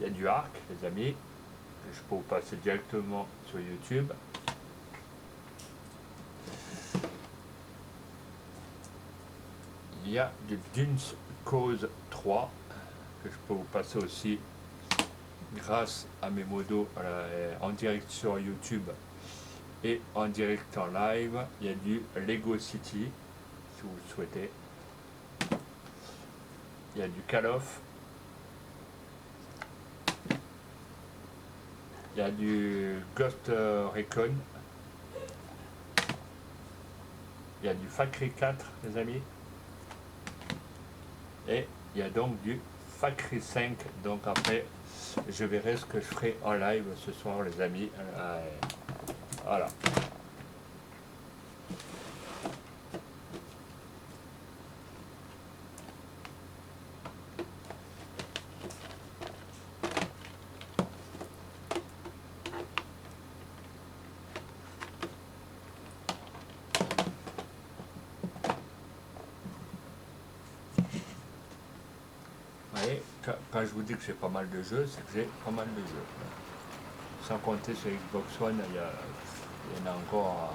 Il y a du Arc, les amis. Je peux vous passer directement sur YouTube. Il y a du Dunes Cause 3 que je peux vous passer aussi grâce à mes modos en direct sur YouTube et en direct en live. Il y a du Lego City si vous le souhaitez. Il y a du Call of. Il y a du Ghost Recon. Il y a du Factory 4, les amis. Et il y a donc du Factory 5. Donc après, je verrai ce que je ferai en live ce soir, les amis. Voilà. Et quand je vous dis que j'ai pas mal de jeux, c'est que j'ai pas mal de jeux. Sans compter sur Xbox One, il y en a encore,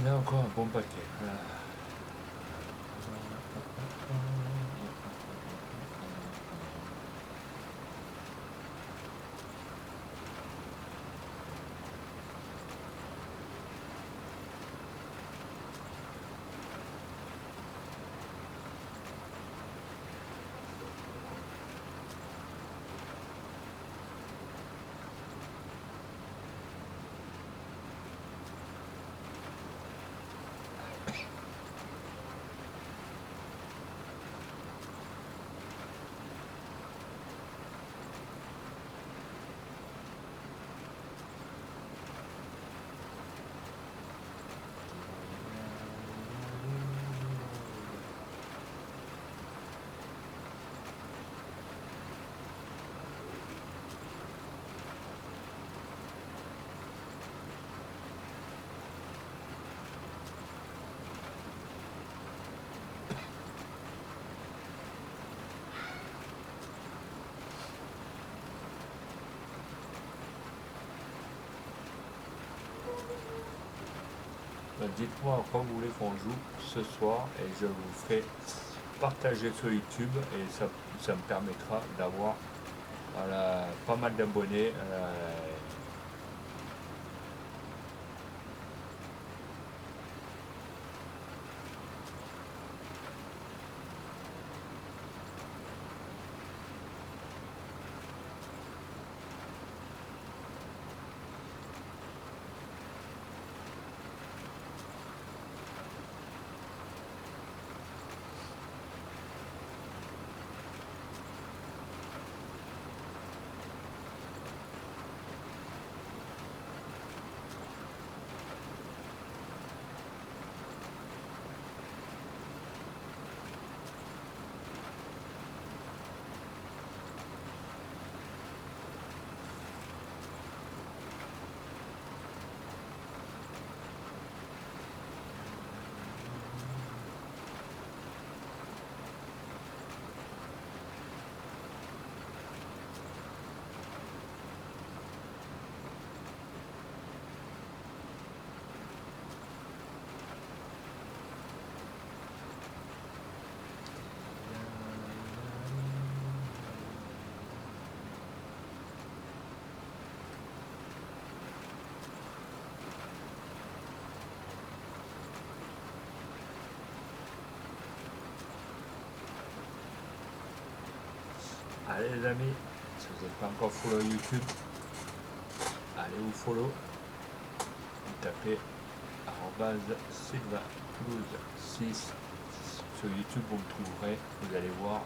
un bon paquet. Dites-moi à quoi vous voulez qu'on joue ce soir et je vous ferai partager sur YouTube et ça me permettra d'avoir pas mal d'abonnés. Allez les amis, si vous n'êtes pas encore follow YouTube, allez vous follow. Vous tapez Sylvain Toulouse 6 sur YouTube, vous me trouverez. Vous allez voir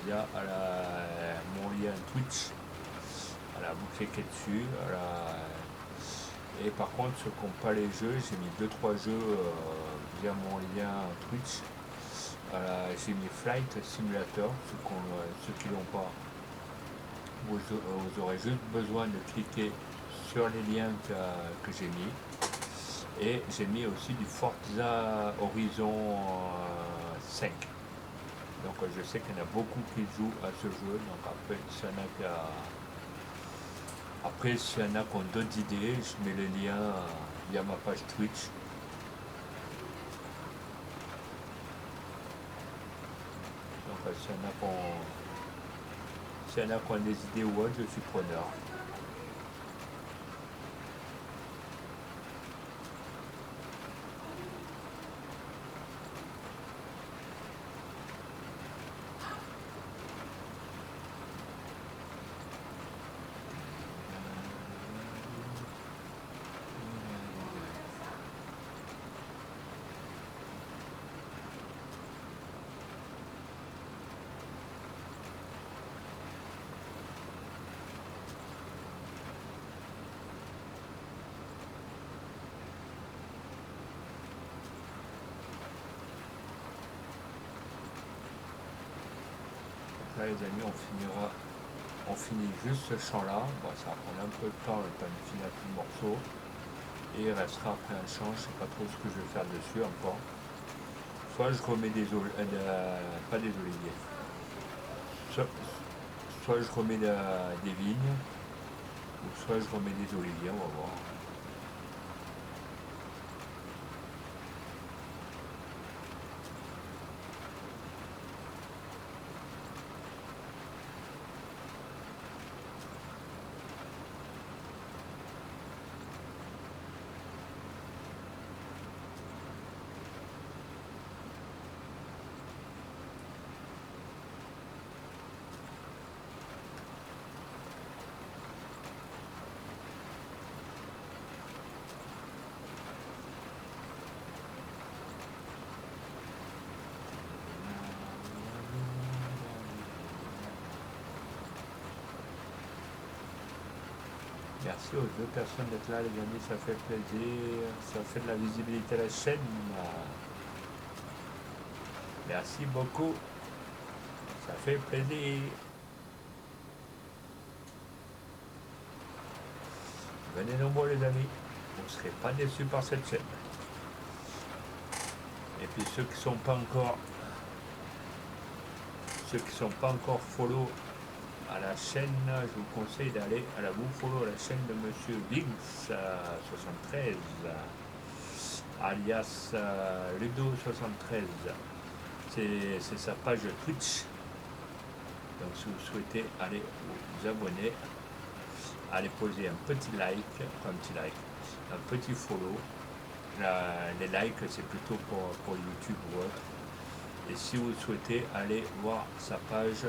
via mon lien Twitch. Voilà, vous cliquez dessus. Voilà. Et par contre, ceux qui n'ont pas les jeux, j'ai mis 2-3 jeux via mon lien Twitch. Voilà, j'ai mis Flight Simulator, ceux qui l'ont pas. Vous aurez juste besoin de cliquer sur les liens que j'ai mis. Et j'ai mis aussi du Forza Horizon 5. Donc je sais qu'il y en a beaucoup qui jouent à ce jeu. Donc après, s'il y en a qui ont d'autres idées, je mets le lien via ma page Twitch. Donc s'il y en a qui ont des idées ou autres, je suis preneur. Là les amis, on finit juste ce chant là. Bon, ça va prendre un peu de temps, le temps de finir tout le morceau. Et il restera après un chant, je ne sais pas trop ce que je vais faire dessus encore. Soit je remets pas des oliviers. Soit je remets des vignes, ou soit je remets des oliviers, on va voir. Merci aux 2 personnes d'être là les amis, ça fait plaisir, ça fait de la visibilité à la chaîne. Merci beaucoup, ça fait plaisir. Venez nombreux les amis, vous ne serez pas déçus par cette chaîne. Et puis ceux qui sont pas encore follow à la chaîne, je vous conseille d'aller à vous follow à la chaîne de Monsieur Vinx73 alias Ludo73. C'est sa page Twitch. Donc si vous souhaitez aller vous abonner, allez poser un petit like, un petit follow. Les likes c'est plutôt pour YouTube ou autre. Et si vous souhaitez aller voir sa page,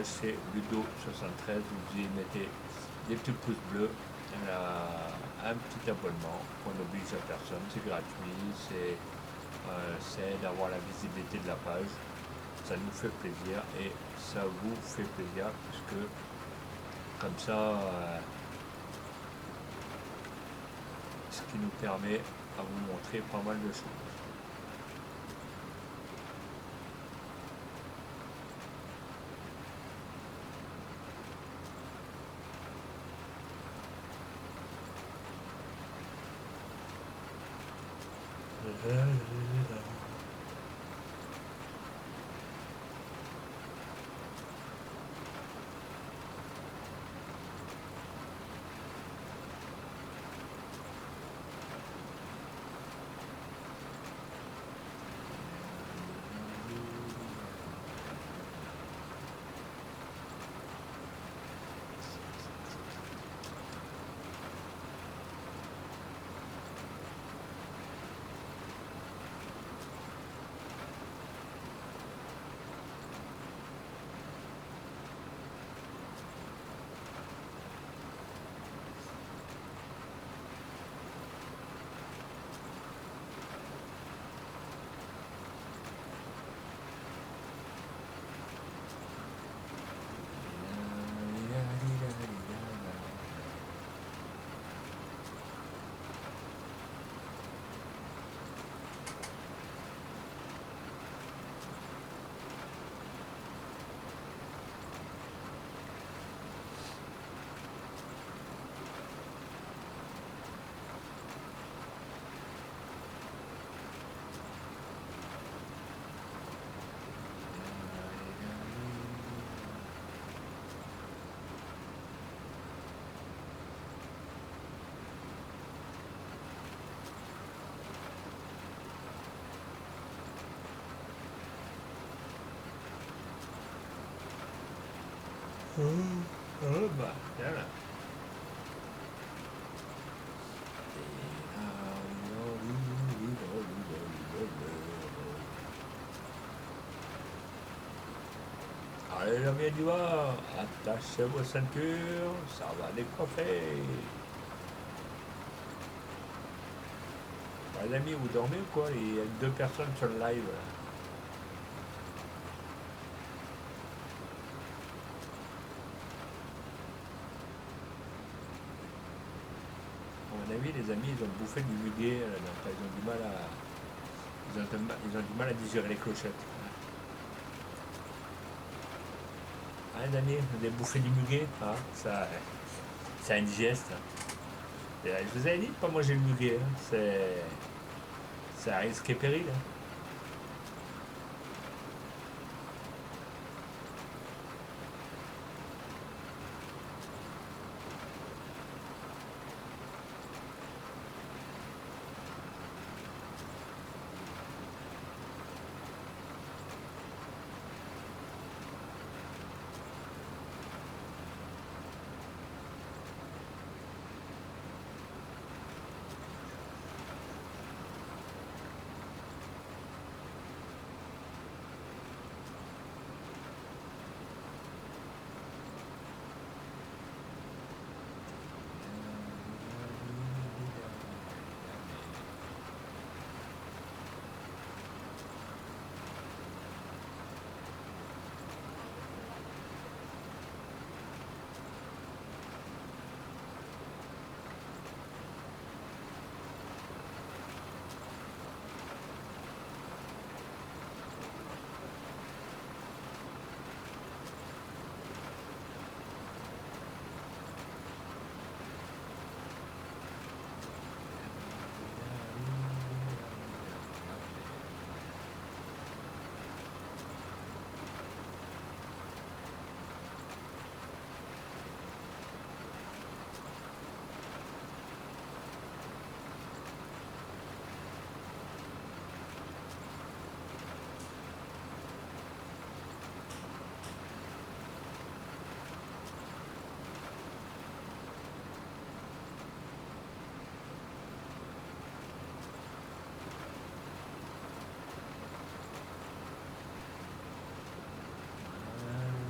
c'est Ludo73, vous y mettez des petits pouces bleus, un petit abonnement qu'on n'oblige à personne, c'est gratuit, c'est d'avoir la visibilité de la page, ça nous fait plaisir et ça vous fait plaisir puisque comme ça, ce qui nous permet à vous montrer pas mal de choses. Bah, voilà. Allez, les amis du bord, attachez vos ceintures, ça va décoiffer. Les amis, vous dormez ou quoi? Il y a 2 personnes sur le live. À mon avis, les amis, ils ont bouffé du muguet, donc ils ont du mal à, ils ont du mal à digérer les clochettes. Ah, les amis, vous avez bouffé du muguet, hein, ça, c'est indigeste. Et, je vous avais dit de pas manger le muguet, hein, c'est à risque et péril. Hein.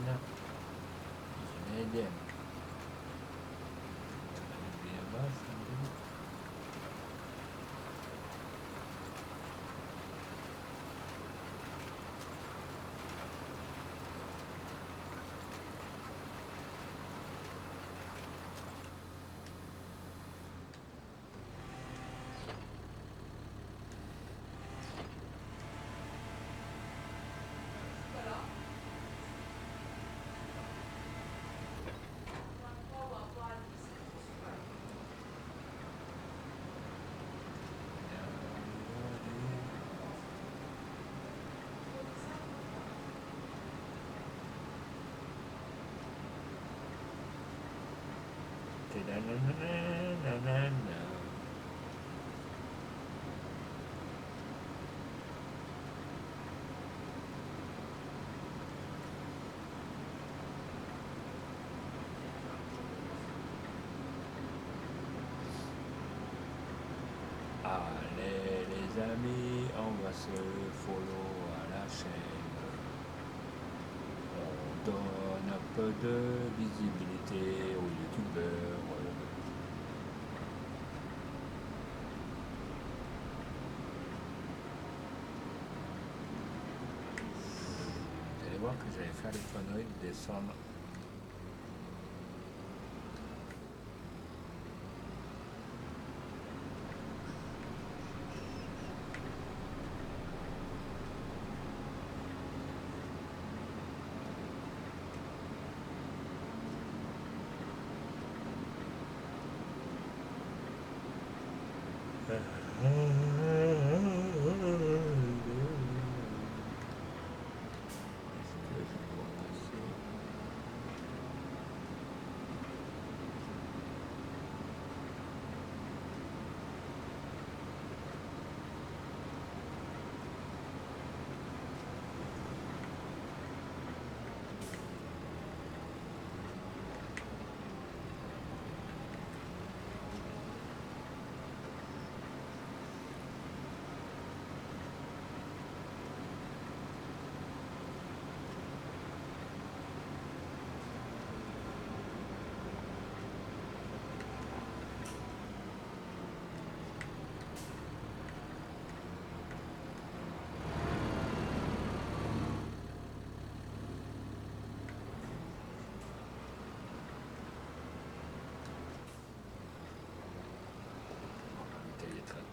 Voilà. J'aimais bien. Bien bas, ça me dit. Nanana. Allez les amis, on va se follow à la chaîne. On donne un peu de visibilité aux youtubeurs. Vous allez voir que j'allais faire les conneries de descendre.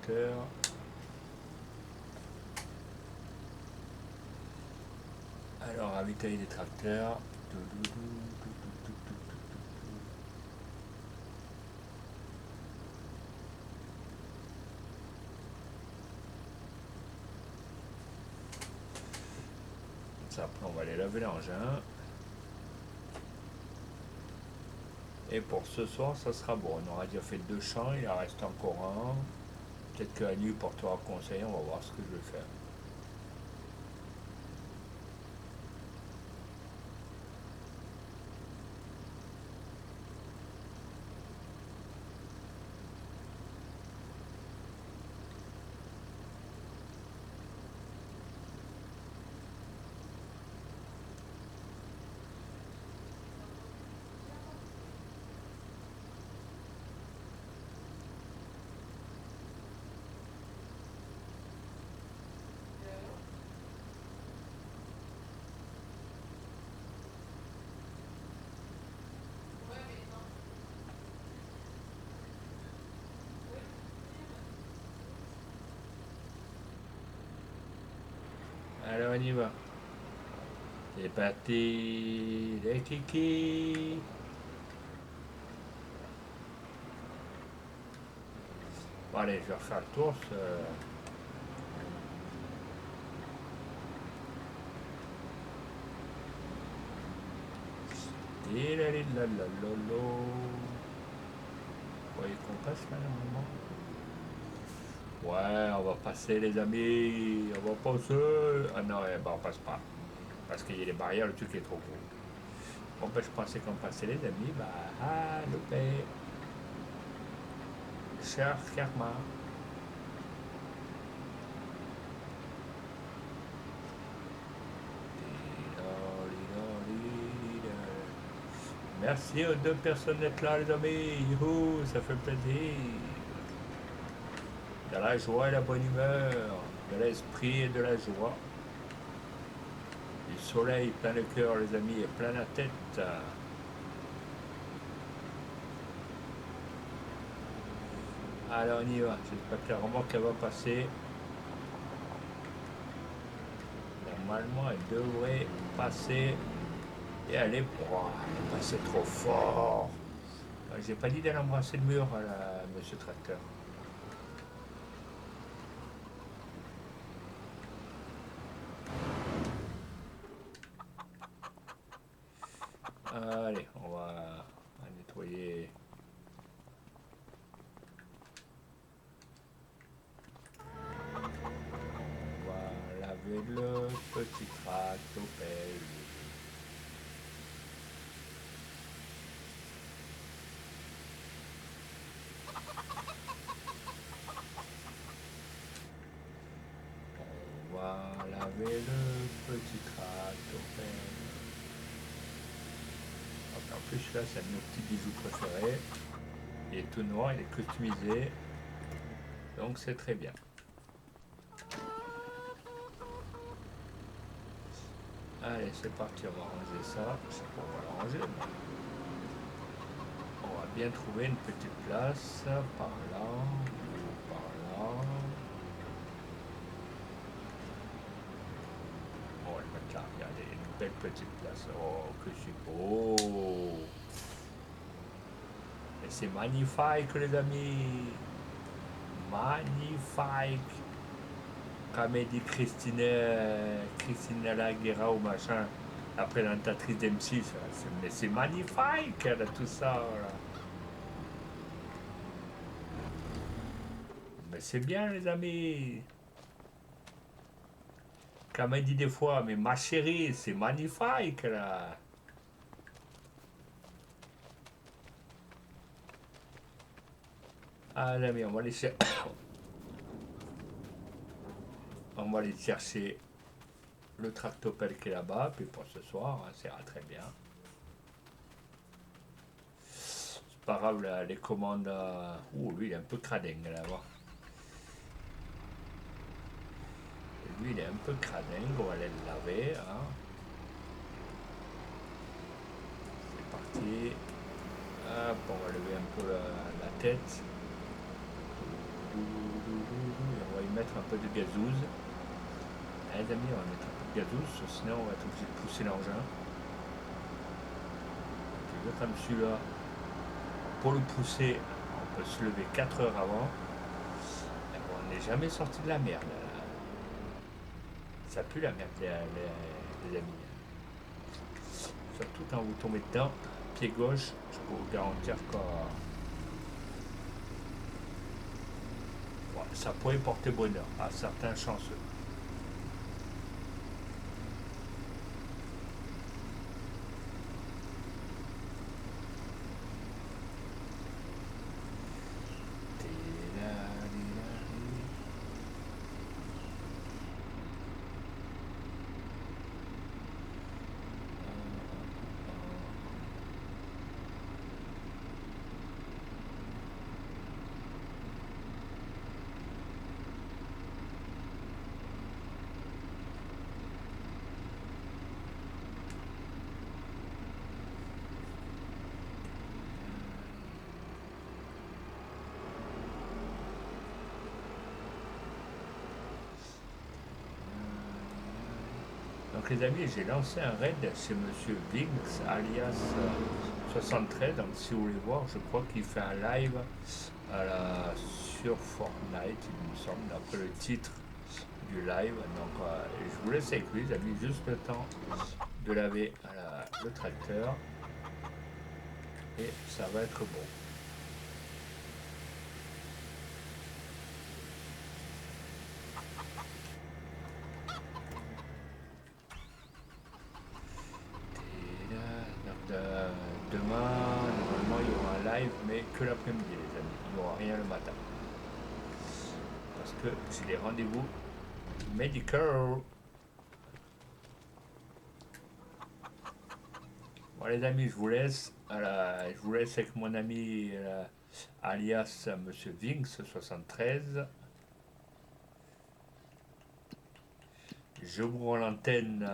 tracteurs. Alors, ravitailler les tracteurs. Ça, après, on va aller laver l'engin. Et pour ce soir, ça sera bon. On aura déjà fait 2 champs, il en reste encore un. Peut-être que la nuit portera conseil, on va voir ce que je vais faire. Alors on y va. C'est parti, les kikis. Bon allez, je vais refaire le tour. Vous voyez qu'on passe là, normalement. Ouais, on va passer les amis, on va passer. Ah non, bah, on passe pas. Parce qu'il y a les barrières, le truc est trop gros. Bon, ben, je pensais qu'on passait les amis. Bah, ah, loupé. Cher Karma. Merci aux 2 personnes d'être là, les amis. Youhou, ça fait plaisir. De la joie et la bonne humeur, de l'esprit et de la joie. Du soleil plein le cœur, les amis, et plein la tête. Alors on y va, j'espère que la remorque elle va passer. Normalement elle devrait passer. Et elle est passée trop fort. J'ai pas dit d'aller embrasser le mur, monsieur Tracteur. Allez, on va nettoyer. On va laver le petit tractopelle. On va laver le petit tractopelle. En plus, là, c'est un de nos petits bijoux préférés. Il est tout noir, il est customisé. Donc, c'est très bien. Allez, c'est parti, on va ranger ça. Je sais pas où on va le ranger, mais on va bien trouver une petite place par là ou par là. On va le mettre là, regardez, une belle petite place. Oh, que c'est beau! Et c'est magnifique, les amis! Magnifique! Comme dit Christina Laguerra ou machin, la présentatrice d'M6, mais c'est magnifique, là, tout ça. Là. Mais c'est bien, les amis. Comme elle dit des fois, mais ma chérie, c'est magnifique, là. Ah, les amis, on va aller chercher. On va aller chercher le tractopelle qui est là-bas, puis pour ce soir, ça ira très bien. C'est pas grave, là, les commandes. Ouh, lui, il est un peu cradingue, là-bas. Lui, il est un peu cradingue, on va aller le laver. Hein. C'est parti. Hop, on va lever un peu la tête. on va y mettre un peu de gazouze. Les amis, on va mettre un peu de gazouze, sinon on va être obligé de pousser l'engin. Comme celui-là, pour le pousser, on peut se lever 4 heures avant. Et bon, on n'est jamais sorti de la merde. Ça pue la merde, les amis. Surtout quand vous tombez dedans, pied gauche, je peux vous garantir que ça pourrait porter bonheur à certains chanceux. Donc les amis, j'ai lancé un raid chez Monsieur Vinx, alias 73. Donc si vous voulez voir, je crois qu'il fait un live sur Fortnite, il me semble, d'après le titre du live. Donc je vous laisse avec lui, les amis, juste le temps de laver le tracteur. Et ça va être bon. Demain, normalement, il y aura un live, mais que l'après-midi, les amis. Il n'y aura rien le matin. Parce que j'ai des rendez-vous médicaux. Bon, les amis, je vous laisse. Je vous laisse avec mon ami alias Monsieur Vinx 73. Je vous rends l'antenne,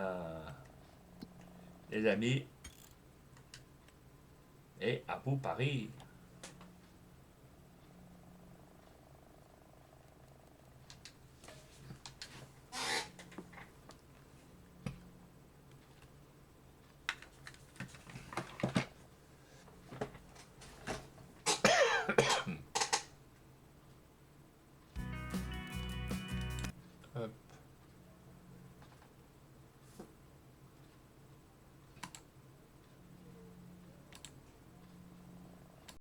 les amis. Et à vous Paris.